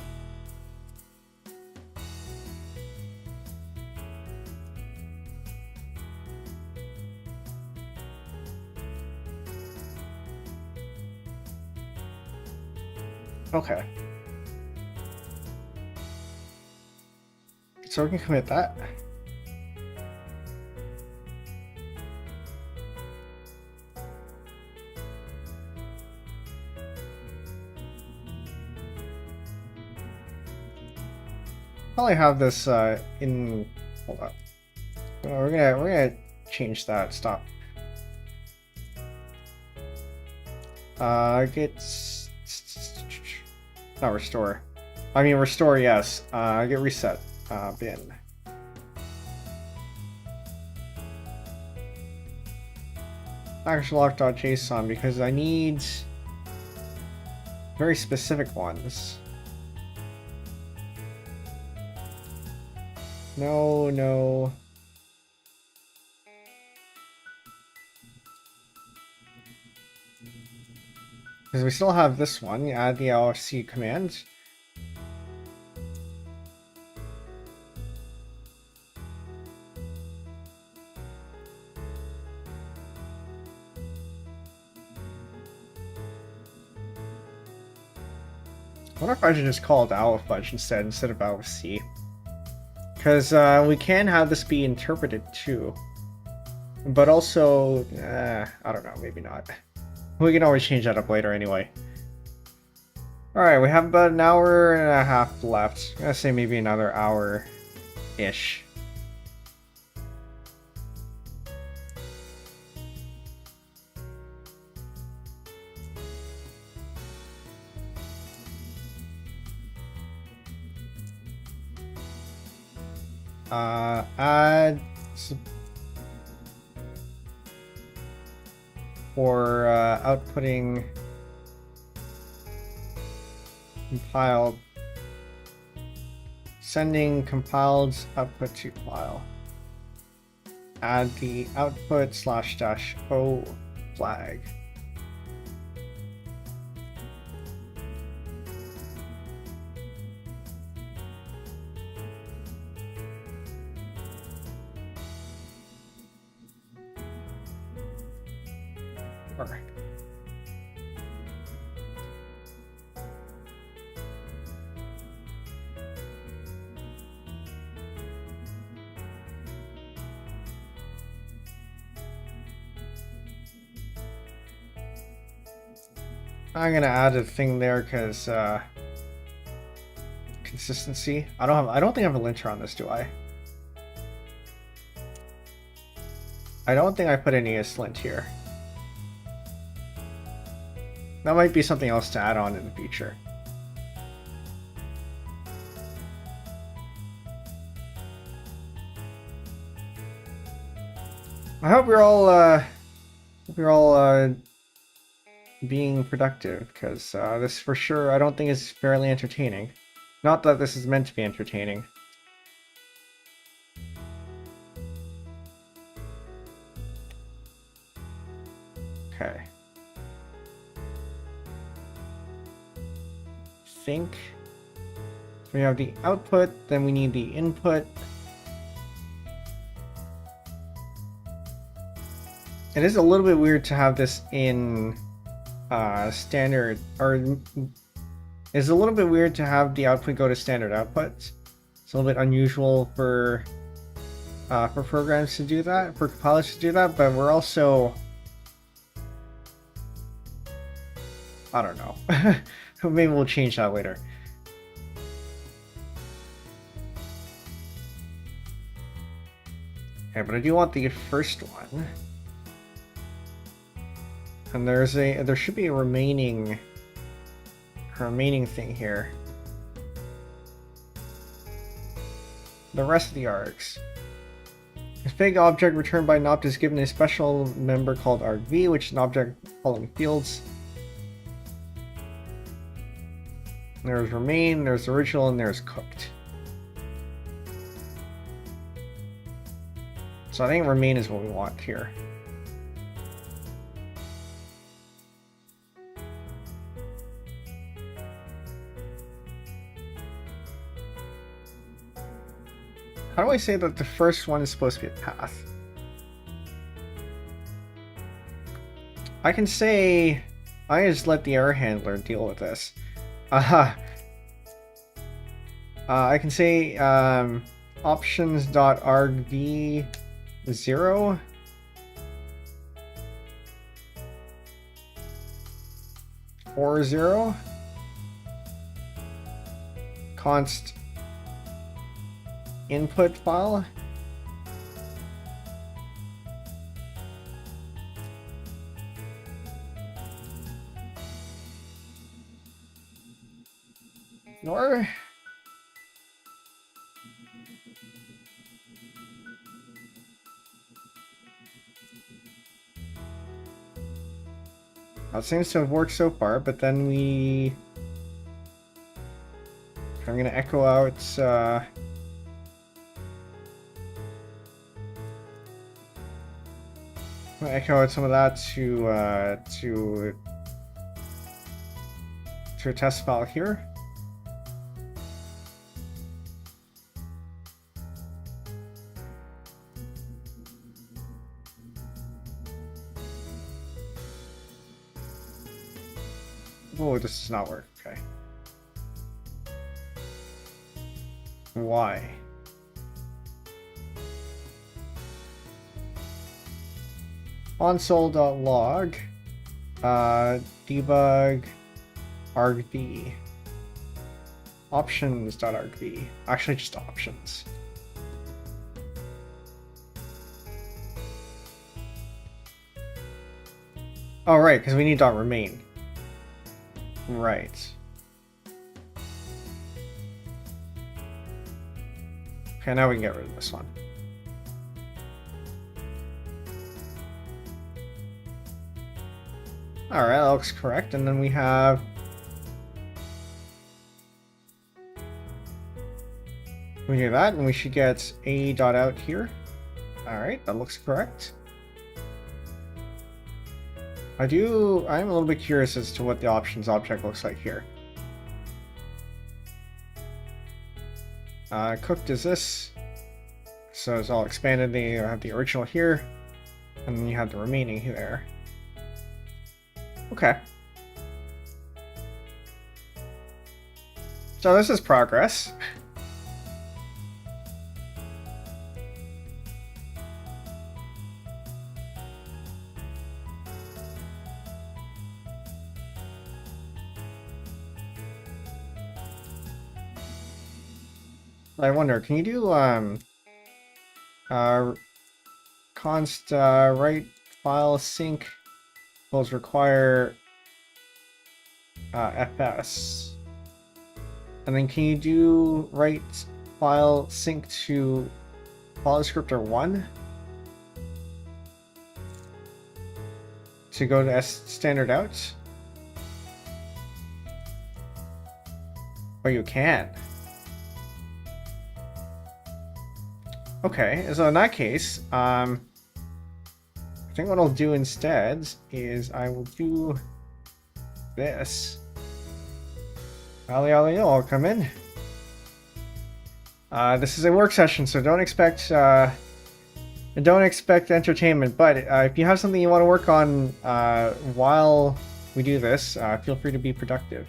[SPEAKER 1] Okay. So we can commit that. Probably have this in. Hold up. We're gonna change that. Stop. Get not restore. I mean restore. Yes. Get reset. Bin. Actuallock.json because I need very specific ones. No. Because we still have this one. Add the LFC command. I wonder if I should just call it Awafudge instead of LFC. Because we can have this be interpreted too. But also, I don't know, maybe not. We can always change that up later anyway. Alright, we have about an hour and a half left. I'm gonna say maybe another hour-ish. Add for outputting compiled, sending compiled output to file. Add the output /-o flag. I'm gonna add a thing there because consistency. I don't think I have a linter on this, do I? I don't think I put any islint here. That might be something else to add on in the future. I hope you're all being productive, because this for sure I don't think is fairly entertaining. Not that this is meant to be entertaining. Okay. Think. So we have the output, then we need the input. It is a little bit weird to have this in standard, or it's a little bit weird to have the output go to standard output. It's a little bit unusual for programs to do that, for compilers to do that, but we're also, I don't know. Maybe we'll change that later. Okay, but I do want the first one. And there should be a remaining thing here. The rest of the args. A fig object returned by an opt is given a special member called argv, which is an object following fields. There's remain, there's original, and there's cooked. So I think remain is what we want here. How do I say that the first one is supposed to be a path? I can say I just let the error handler deal with this. I can say options.argv 0 or 0 const input file. Or that seems to have worked so far, but then I'm gonna echo out I'm gonna echo out some of that to a test file here. Oh, this does not work. Okay. Why? Console.log debug argv options.argv. Actually, just options. Oh, right, because we need .remain. Right. Okay, now we can get rid of this one. Alright, that looks correct. And then we have we do that, and we should get a.out here. Alright, that looks correct. I'm a little bit curious as to what the options object looks like here. Cooked is this. So it's all expanded. They have the original here, and then you have the remaining here. Okay. So this is progress. I wonder, can you do const write file sync will require fs, and then can you do write file sync to file descriptor 1 to go to standard out? Or you can. Okay, so in that case, I think what I'll do instead is I will do this. I'll come in. This is a work session, so don't expect entertainment. But if you have something you want to work on while we do this, feel free to be productive.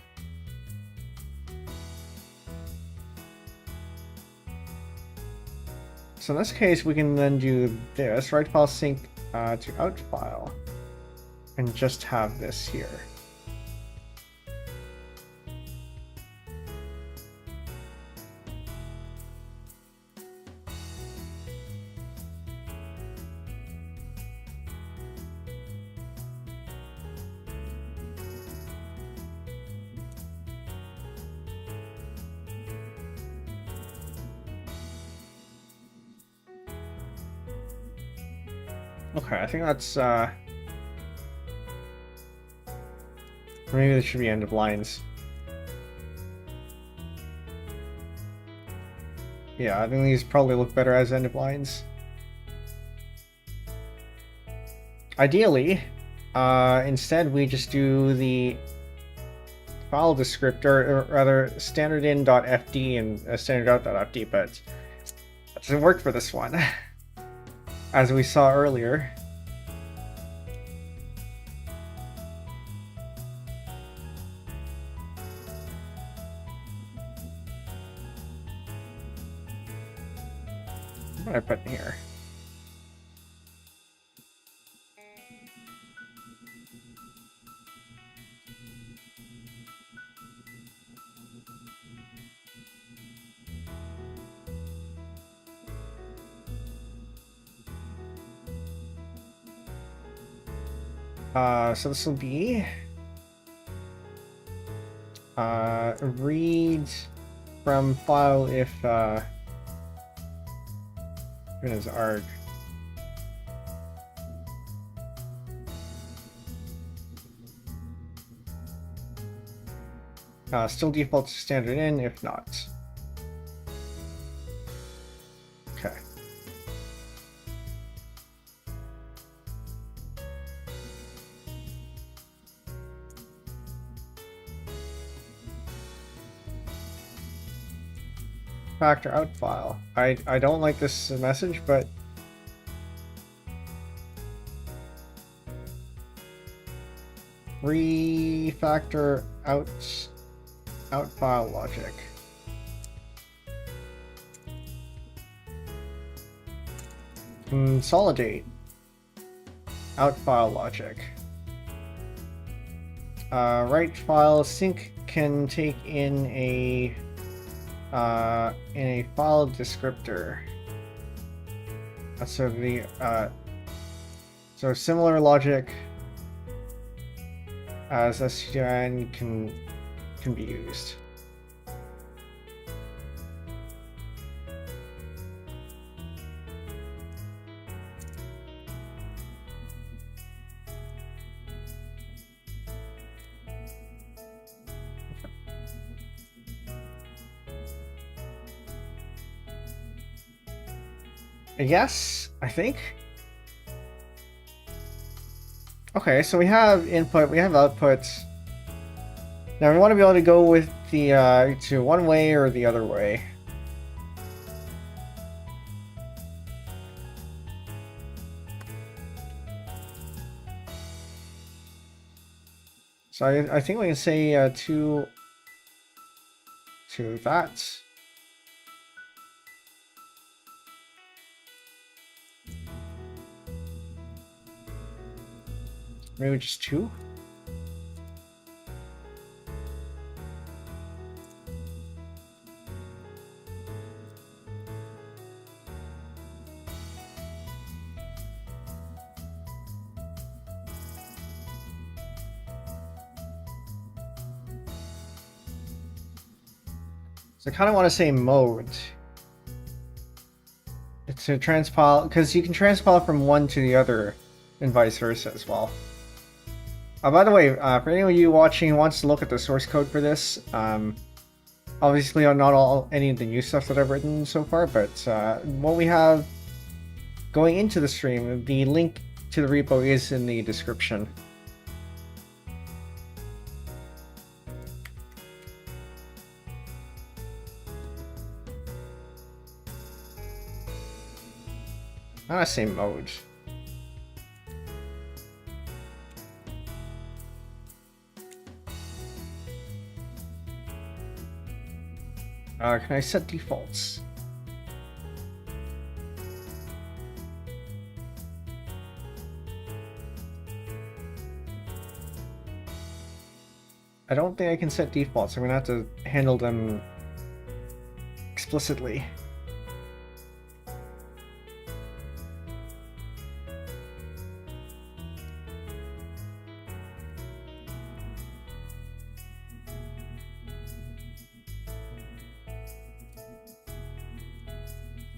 [SPEAKER 1] So in this case, we can then do this, write file sync to out file, and just have this here. Okay, I think that's maybe this should be end of lines. Yeah, I think these probably look better as end of lines. Ideally, instead we just do the file descriptor, or rather standard in.fd and standard out.fd, but that doesn't work for this one, as we saw earlier. What do I put in here? So this will be read from file if it is arg. Still default to standard in if not. Okay. Factor out file. I don't like this message, but refactor out file logic. Consolidate out file logic. Write file sync can take in a file descriptor. So the so similar logic as STN can be used. Yes, I think. Okay, so we have input, we have output. Now we want to be able to go with the to one way or the other way. So I think we can say to that. Maybe just 2? So I kind of want to say mode. It's a transpile, because you can transpile from one to the other and vice versa as well. By the way, for any of you watching who wants to look at the source code for this, obviously not any of the new stuff that I've written so far, but what we have going into the stream, the link to the repo is in the description. I'm gonna say mode. Can I set defaults? I don't think I can set defaults. I'm gonna have to handle them explicitly.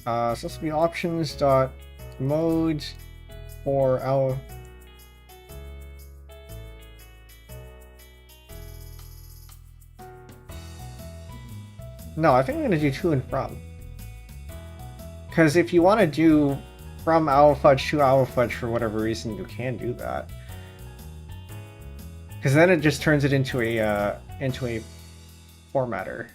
[SPEAKER 1] So this will be options.mode for our. No, I think I'm going to do to and from. Because if you want to do from Awafudge to Awafudge for whatever reason, you can do that. Because then it just turns it into a formatter.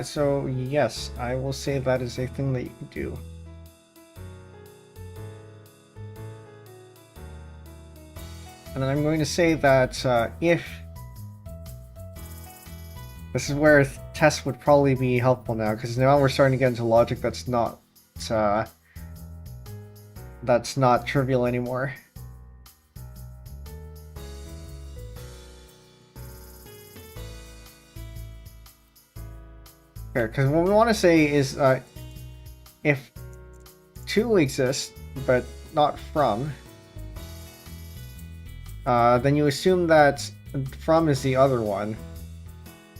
[SPEAKER 1] So yes, I will say that is a thing that you can do. And I'm going to say that if... This is where tests would probably be helpful now, because now we're starting to get into logic that's not trivial anymore. Because what we want to say is if to exists, but not from, then you assume that from is the other one.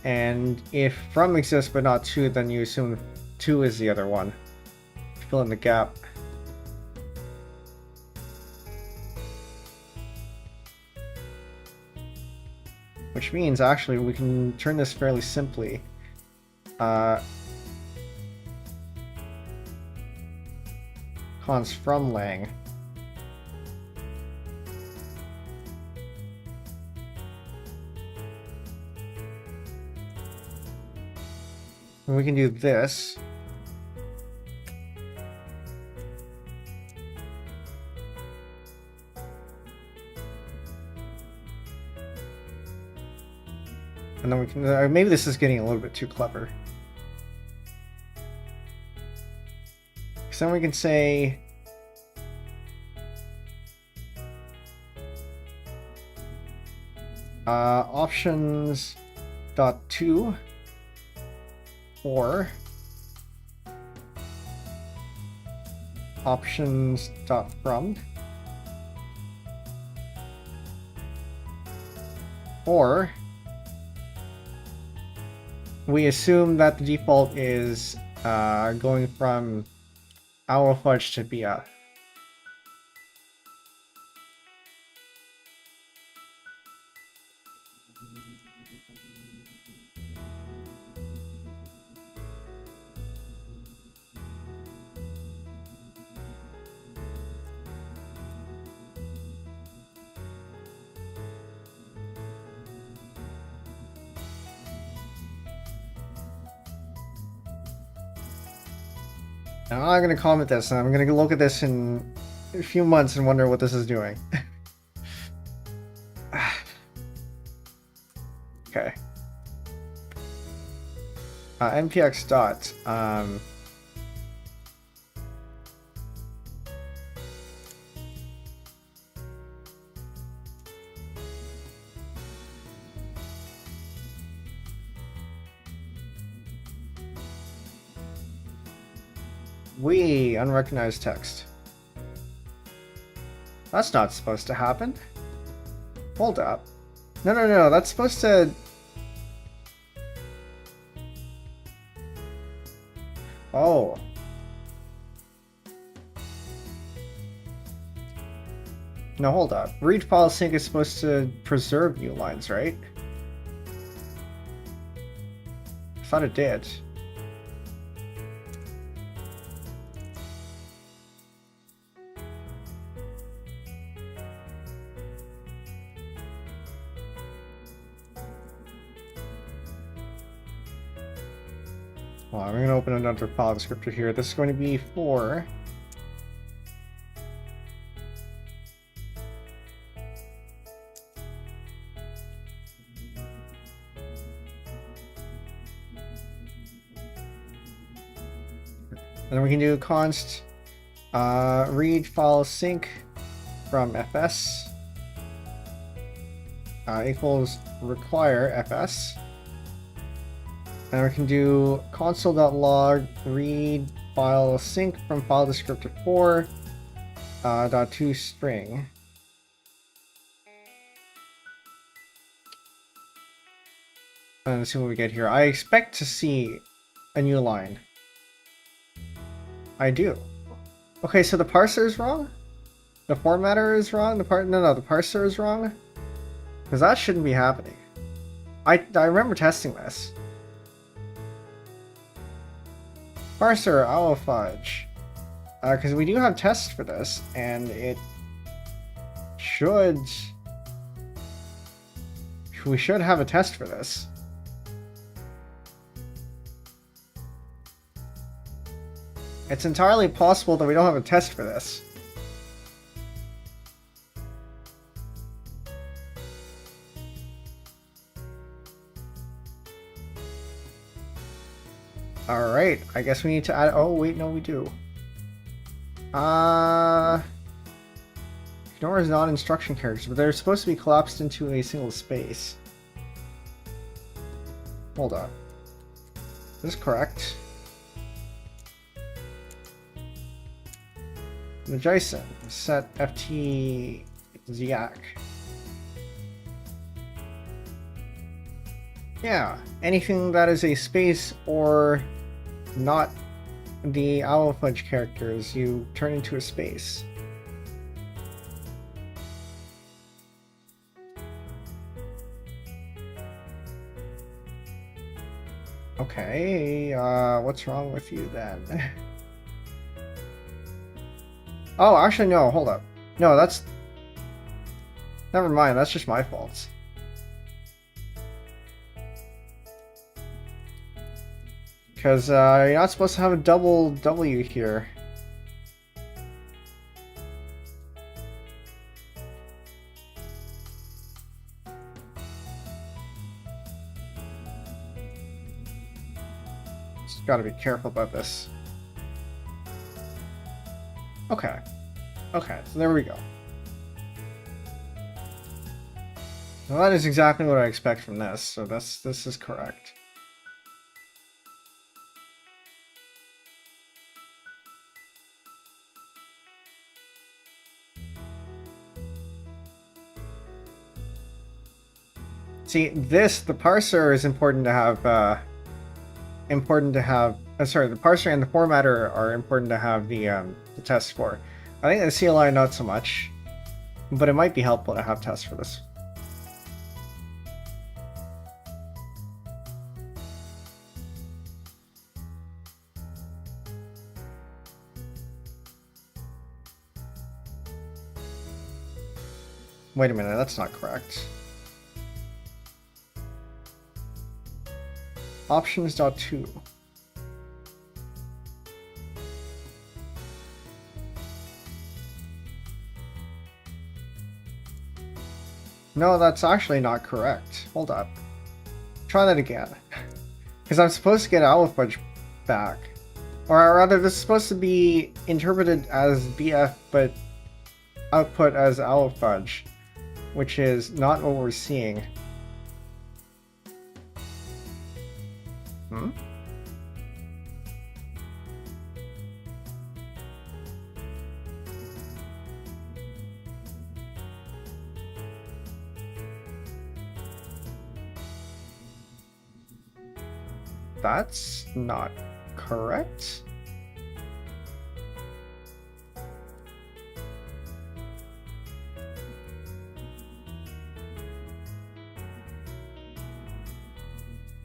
[SPEAKER 1] And if from exists but not to, then you assume to is the other one. Fill in the gap. Which means, actually, we can turn this fairly simply. Cons from lang. And we can do this. And then we can, maybe this is getting a little bit too clever. So then we can say options dot to or options dot from, or we assume that the default is going from Awafudge to Bia. I'm not going to comment this, and I'm going to look at this in a few months and wonder what this is doing. Okay. npx dot. We unrecognized text. That's not supposed to happen. Hold up. No, that's supposed to... Oh. No, hold up. Read file sync is supposed to preserve new lines, right? I thought it did. Well, I'm going to open another file descriptor here. This is going to be for... And then we can do const read file sync from fs equals require fs. And we can do console.log read file sync from file descriptor 4 .to string. And let's see what we get here. I expect to see a new line. I do. Okay, so the parser is wrong? The formatter is wrong? The parser is wrong? Because that shouldn't be happening. I remember testing this. Parser, Awafudge. Because we do have tests for this, and it should... We should have a test for this. It's entirely possible that we don't have a test for this. Alright, I guess we need to add... Oh, wait, no, we do. Ignore is not instruction characters, but they're supposed to be collapsed into a single space. Hold on. Is this correct? Jason, set FT Ziak. Yeah, anything that is a space or not the Awafudge characters, you turn into a space. Okay, what's wrong with you then? Oh, actually no, hold up. No, that's... Never mind, that's just my fault. Because you're not supposed to have a double W here. Just gotta be careful about this. Okay. Okay, so there we go. Well, that is exactly what I expect from this, so this is correct. See, the parser is important to have, sorry, the parser and the formatter are important to have the tests for. I think the CLI not so much, but it might be helpful to have tests for this. Wait a minute, that's not correct. Options.2. No, that's actually not correct. Hold up. Try that again. Because I'm supposed to get Awafudge back. Or rather, this is supposed to be interpreted as BF, but output as Awafudge, which is not what we're seeing. Hmm? That's not correct.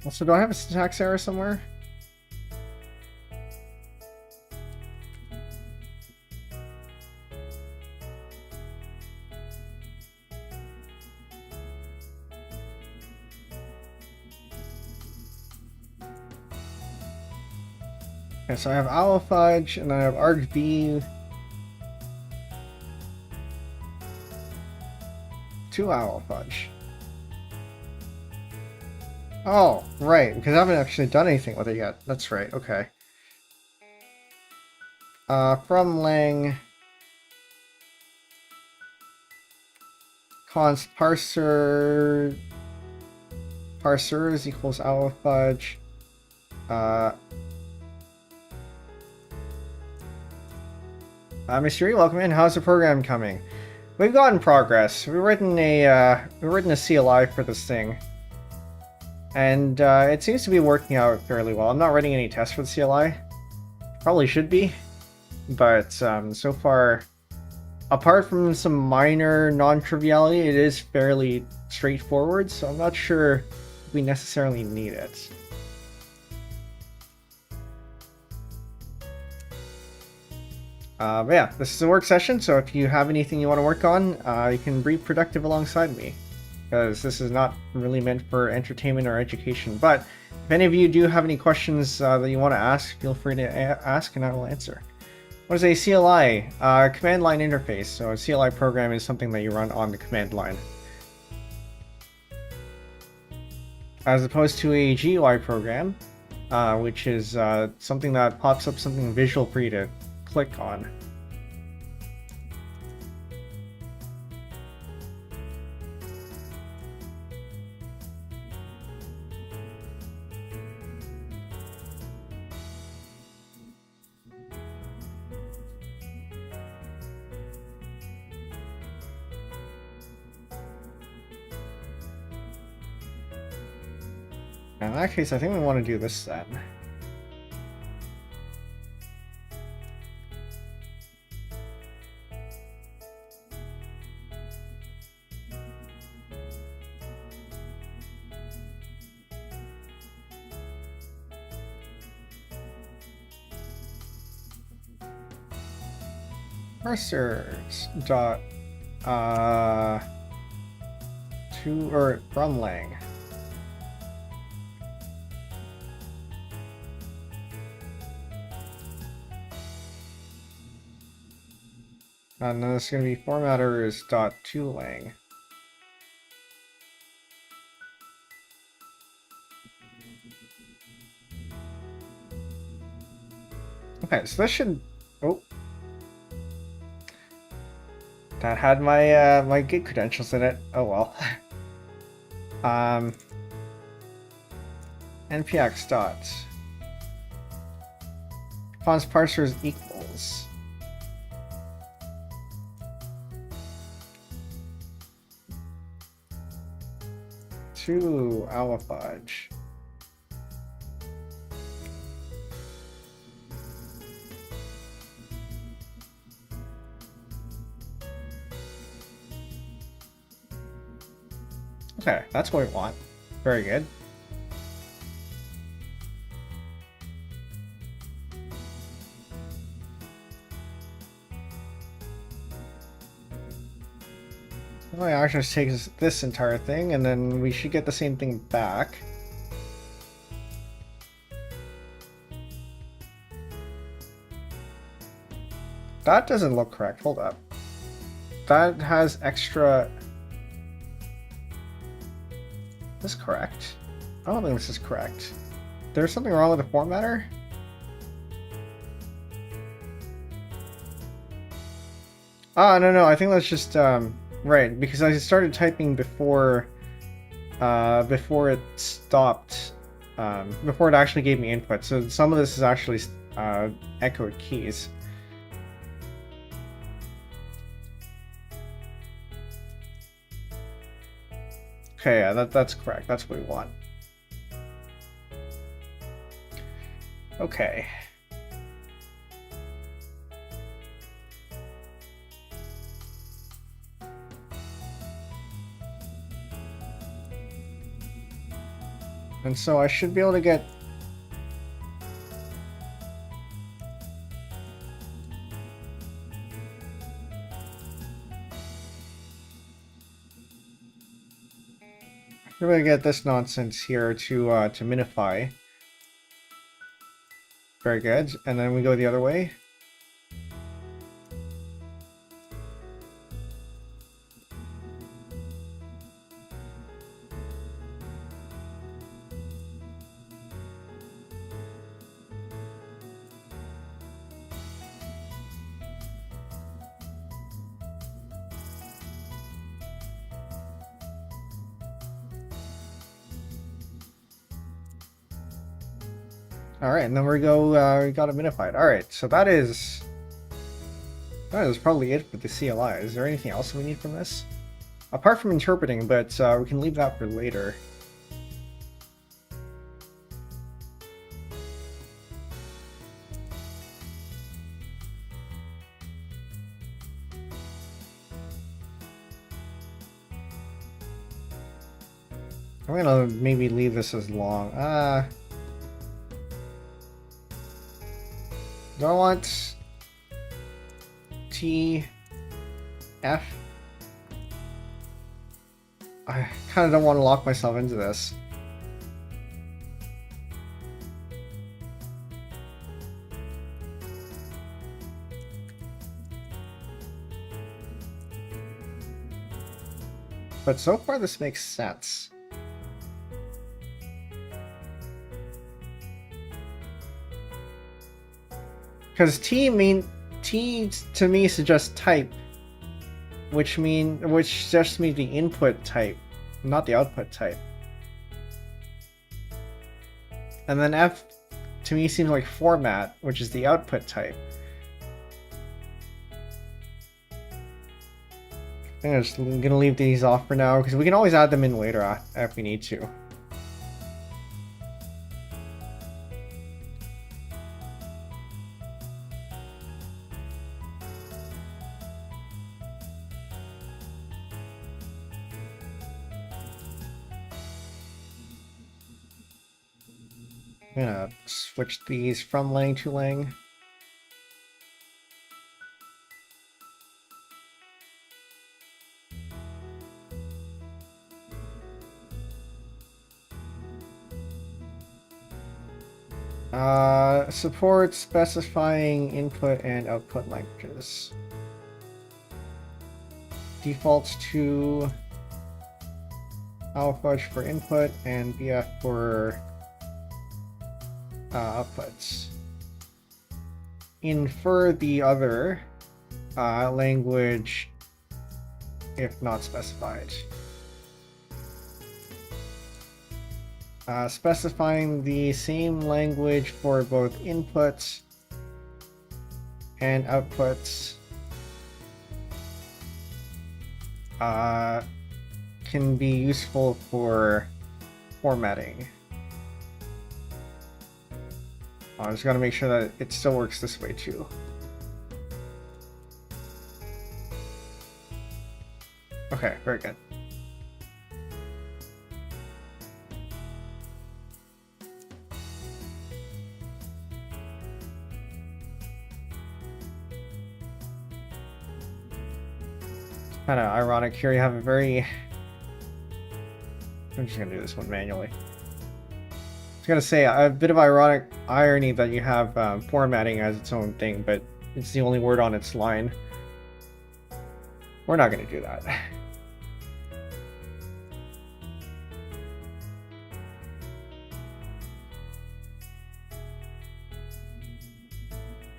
[SPEAKER 1] Also, do I have a syntax error somewhere? Okay, so I have Awafudge, and then I have argv to Awafudge. Oh, right, because I haven't actually done anything with it yet. That's right, okay. From lang const parser parsers equals Awafudge. Mystery, welcome in. How's the program coming? We've gotten progress. We've written a CLI for this thing. And it seems to be working out fairly well. I'm not writing any tests for the CLI. Probably should be. but so far, apart from some minor non-triviality, it is fairly straightforward, so I'm not sure if we necessarily need it. But yeah, this is a work session, so if you have anything you want to work on, you can be productive alongside me, because this is not really meant for entertainment or education. But if any of you do have any questions that you want to ask, feel free to ask and I will answer. What is a CLI? Command line interface. So a CLI program is something that you run on the command line, as opposed to a GUI program, which is something that pops up something visual for you to click on. In that case, I think we want to do this then. Parsers dot to or from lang. And then it's going to be formatters dot to lang. Okay, so this should. Oh. That had my my Git credentials in it. Oh well. npx dot fonts parsers equals to Awafudge. Okay, that's what we want. Very good. Well, I actually just take this entire thing, and then we should get the same thing back. That doesn't look correct. Hold up. That has extra... Is this correct? I don't think this is correct. There's something wrong with the formatter? Ah, no, I think that's just, right, because I started typing before it stopped, before it actually gave me input, so some of this is actually, echoed keys. Okay, yeah, that's correct. That's what we want. Okay. And so I should be able to get... We're gonna get this nonsense here to minify. Very good. And then we go the other way. Alright, and then we got it minified. Alright, so that is probably it for the CLI. Is there anything else we need from this? Apart from interpreting, but we can leave that for later. I'm gonna maybe leave this as long. Do I want T, F? I kind of don't want to lock myself into this. But so far this makes sense. Because T to me suggests type, which just means the input type, not the output type. And then F to me seems like format, which is the output type. I'm just gonna leave these off for now because we can always add them in later if we need to. I'm gonna switch these from lang to lang. Support specifying input and output languages. Defaults to Awafudge for input and BF for outputs. Infer the other language if not specified. Specifying the same language for both inputs and outputs can be useful for formatting. I just gotta make sure that it still works this way too. Okay, very good. Kind of ironic here, you have a very... I'm just gonna do this one manually. I was gonna say, a bit of ironic irony that you have formatting as its own thing, but it's the only word on its line. We're not gonna do that.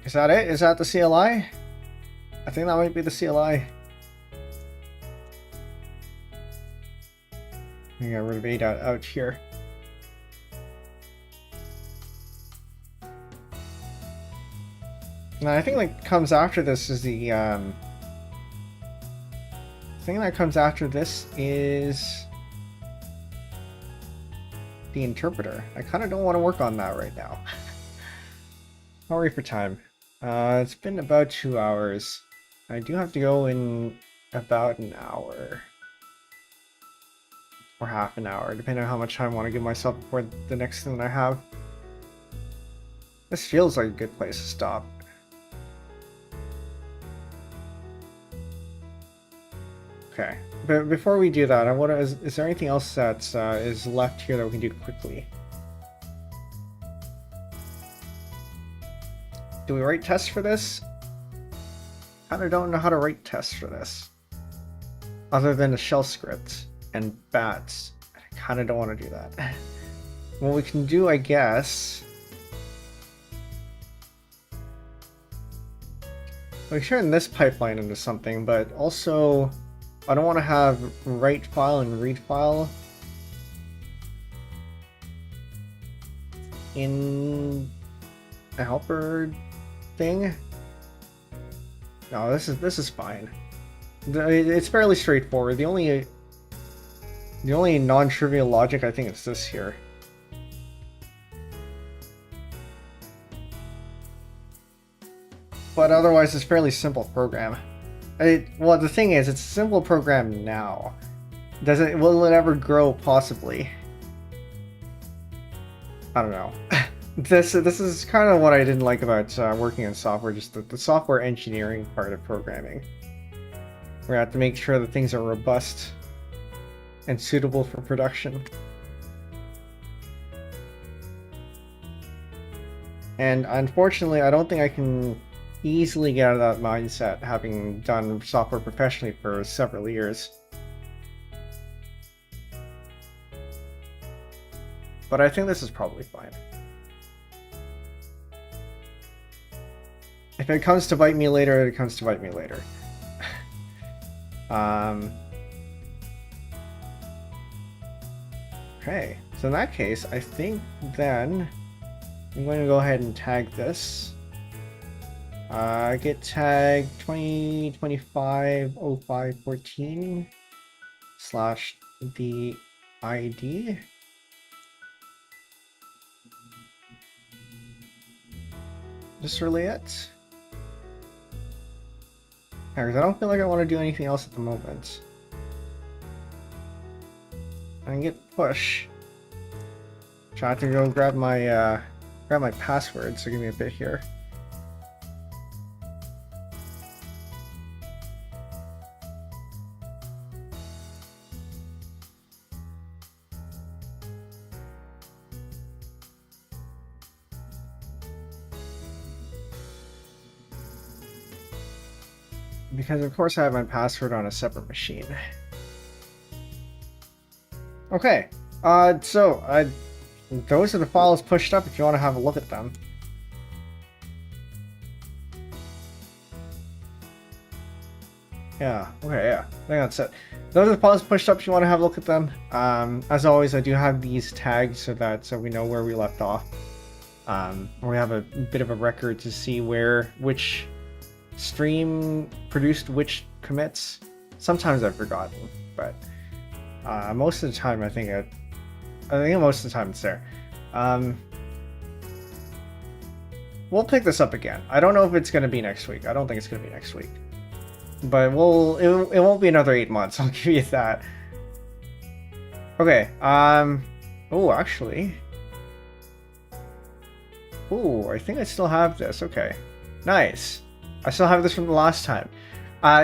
[SPEAKER 1] Is that it? Is that the CLI? I think that might be the CLI. I got rid of 8 out here. Now I think that comes after this is the thing that comes after this is the interpreter. I kind of don't want to work on that right now. Sorry for time. It's been about 2 hours. I do have to go in about an hour. Or half an hour, depending on how much time I want to give myself before the next thing that I have. This feels like a good place to stop. Okay, but before we do that, is there anything else that is left here that we can do quickly? Do we write tests for this? I kinda don't know how to write tests for this. Other than a shell script and bats. I kinda don't want to do that. What we can do, I guess... we turn this pipeline into something, but also I don't want to have write file and read file in a helper thing. No, this is fine. It's fairly straightforward. The only non-trivial logic I think is this here. But otherwise, it's a fairly simple program. Well, the thing is, it's a simple program now. Will it ever grow? Possibly. I don't know. This is kind of what I didn't like about working on software, just the software engineering part of programming. We have to make sure that things are robust and suitable for production. And unfortunately, I don't think I can easily get out of that mindset, having done software professionally for several years. But I think this is probably fine. If it comes to bite me later, it comes to bite me later. Okay, so in that case, I think then I'm going to go ahead and tag this. Get tag 20250514 slash the ID. Just really it. Because I don't feel like I want to do anything else at the moment. I can get push. Try to go grab my password, so give me a bit here. Because of course I have my password on a separate machine. Okay, so those are the files pushed up if you want to have a look at them. Yeah, okay, yeah, I think that's it. Those are the files pushed up if you want to have a look at them. As always, I do have these tagged so we know where we left off. We have a bit of a record to see which stream produced which commits. Sometimes I've forgotten, but most of the time I think most of the time it's there. We'll pick this up again. I don't know if it's going to be next week. I don't think it's going to be next week, but it won't be another 8 months. I'll give you that. Okay. Oh, actually. Oh, I think I still have this. Okay. Nice. I still have this from the last time.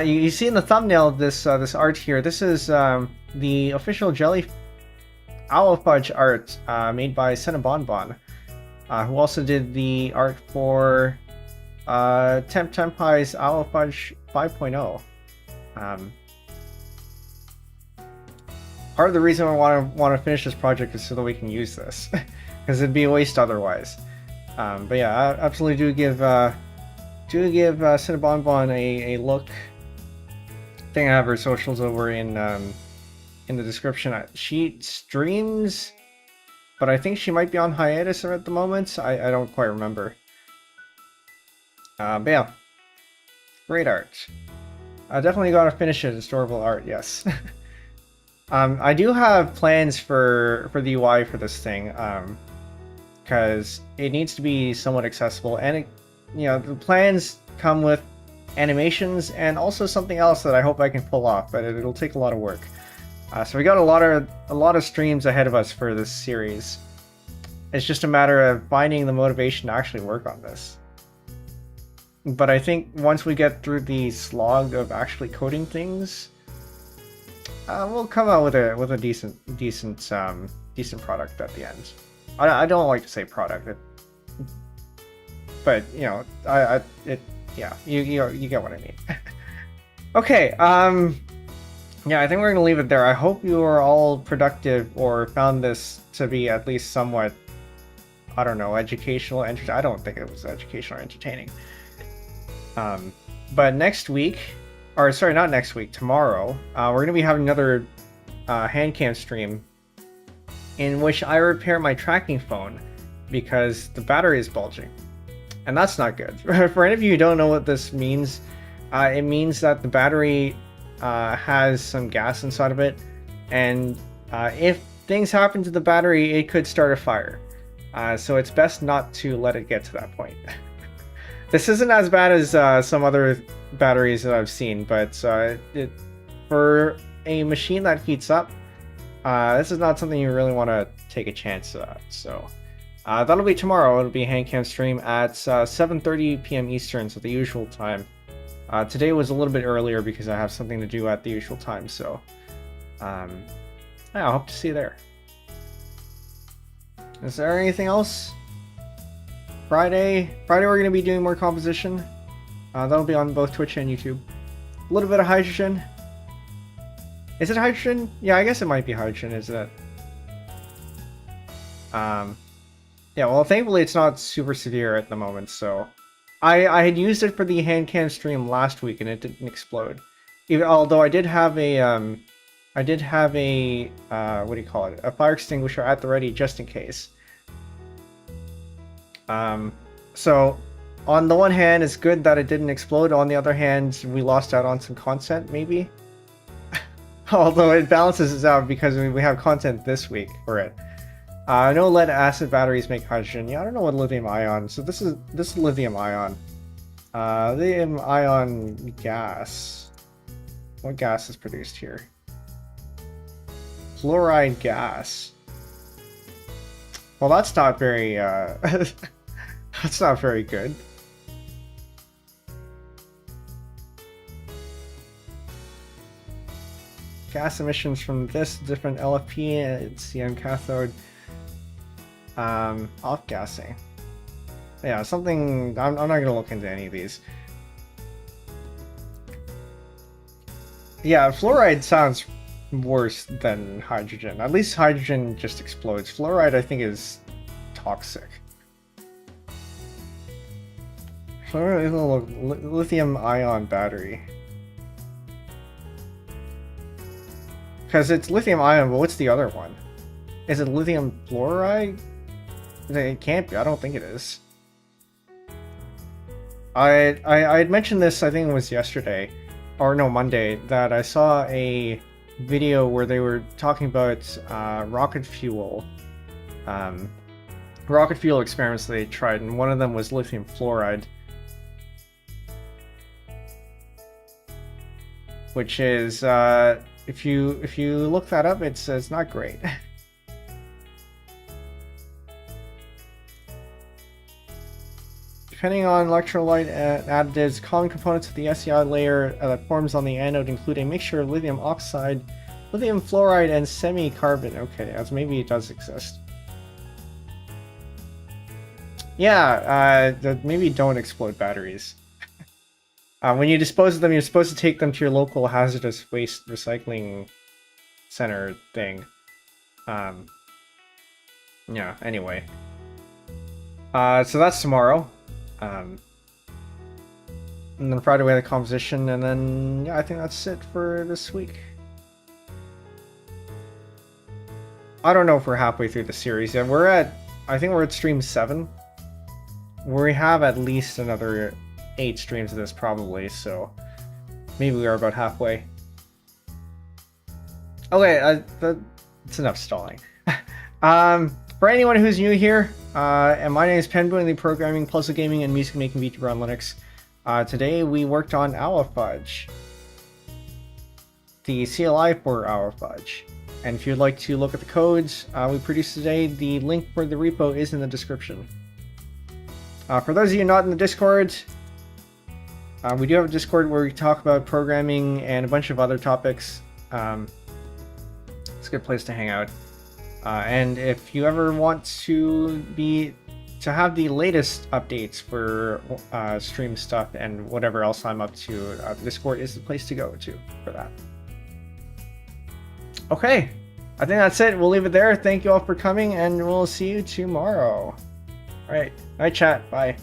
[SPEAKER 1] You see in the thumbnail this art here. This is the official Jelly Awafudge art made by Cinnabonbon, who also did the art for Tempai's Awafudge 5.0. Part of the reason I want to finish this project is so that we can use this, because it'd be a waste otherwise. But yeah, I absolutely do give Cinnabonbon a look. I think I have her socials over in the description. She streams, but I think she might be on hiatus at the moment. I don't quite remember. But yeah, great art. I definitely gotta finish it. Historical art, yes. I do have plans for the UI for this thing, because it needs to be somewhat accessible, and the plans come with animations and also something else that I hope I can pull off, but it'll take a lot of work. So we got a lot of streams ahead of us for this series. It's just a matter of finding the motivation to actually work on this. But I think once we get through the slog of actually coding things, we'll come out with a decent product at the end. I don't like to say product, but yeah, you get what I mean. Okay, yeah, I think we're gonna leave it there. I hope you are all productive or found this to be at least somewhat, I don't know, educational. I don't think it was educational or entertaining. But next week, or sorry, not next week, tomorrow, we're gonna be having another hand cam stream in which I repair my tracking phone because the battery is bulging. And that's not good. For any of you who don't know what this means, it means that the battery has some gas inside of it, and if things happen to the battery, it could start a fire. So it's best not to let it get to that point. This isn't as bad as some other batteries that I've seen, but for a machine that heats up, this is not something you really want to take a chance at. So That'll be tomorrow. It'll be a hand cam stream at 7:30 p.m. Eastern, so the usual time. Today was a little bit earlier because I have something to do at the usual time, so yeah, I hope to see you there. Is there anything else? Friday we're going to be doing more composition. That'll be on both Twitch and YouTube. A little bit of hydrogen. Is it hydrogen? Yeah, I guess it might be hydrogen, isn't it? Yeah, well, thankfully it's not super severe at the moment, so... I had used it for the hand cam stream last week and it didn't explode. Although I did have a, what do you call it? A fire extinguisher at the ready just in case. So, on the one hand, it's good that it didn't explode. On the other hand, we lost out on some content, maybe? Although it balances us out because we have content this week for it. No lead acid batteries make hydrogen. Yeah, I don't know what lithium ion. So this is lithium ion. Lithium ion gas. What gas is produced here? Fluoride gas. Well, that's not very that's not very good. Gas emissions from this different LFP and CM cathode. Off-gassing. Yeah, something... I'm not gonna look into any of these. Yeah, fluoride sounds worse than hydrogen. At least hydrogen just explodes. Fluoride, I think, is toxic. Lithium-ion battery. Because it's lithium-ion, but what's the other one? Is it lithium fluoride? It can't be. I don't think it is. I had mentioned this, I think it was yesterday, or no, Monday, that I saw a video where they were talking about rocket fuel experiments they tried, and one of them was lithium fluoride, which is if you look that up, it's not great. Depending on electrolyte additives, common components of the SEI layer that forms on the anode include a mixture of lithium oxide, lithium fluoride, and semi-carbon. Okay, as maybe it does exist. Yeah, maybe don't explode batteries. When you dispose of them, you're supposed to take them to your local hazardous waste recycling center thing. Yeah, anyway. So that's tomorrow. And then Friday we had the composition, and then yeah, I think that's it for this week. I don't know if we're halfway through the series yet. I think we're at stream 7. We have at least another 8 streams of this probably, so maybe we are about halfway. Okay, that's enough stalling. For anyone who's new here, and my name is Penbu, and the Programming, Puzzle Gaming, and Music Making VTuber on Linux. Today we worked on Awafudge, the CLI for Awafudge. And if you'd like to look at the codes we produced today, the link for the repo is in the description. For those of you not in the Discord, we do have a Discord where we talk about programming and a bunch of other topics. It's a good place to hang out. And if you ever want to have the latest updates for stream stuff and whatever else I'm up to, Discord is the place to go to for that. Okay, I think that's it. We'll leave it there. Thank you all for coming, and we'll see you tomorrow. All right, night chat. Bye.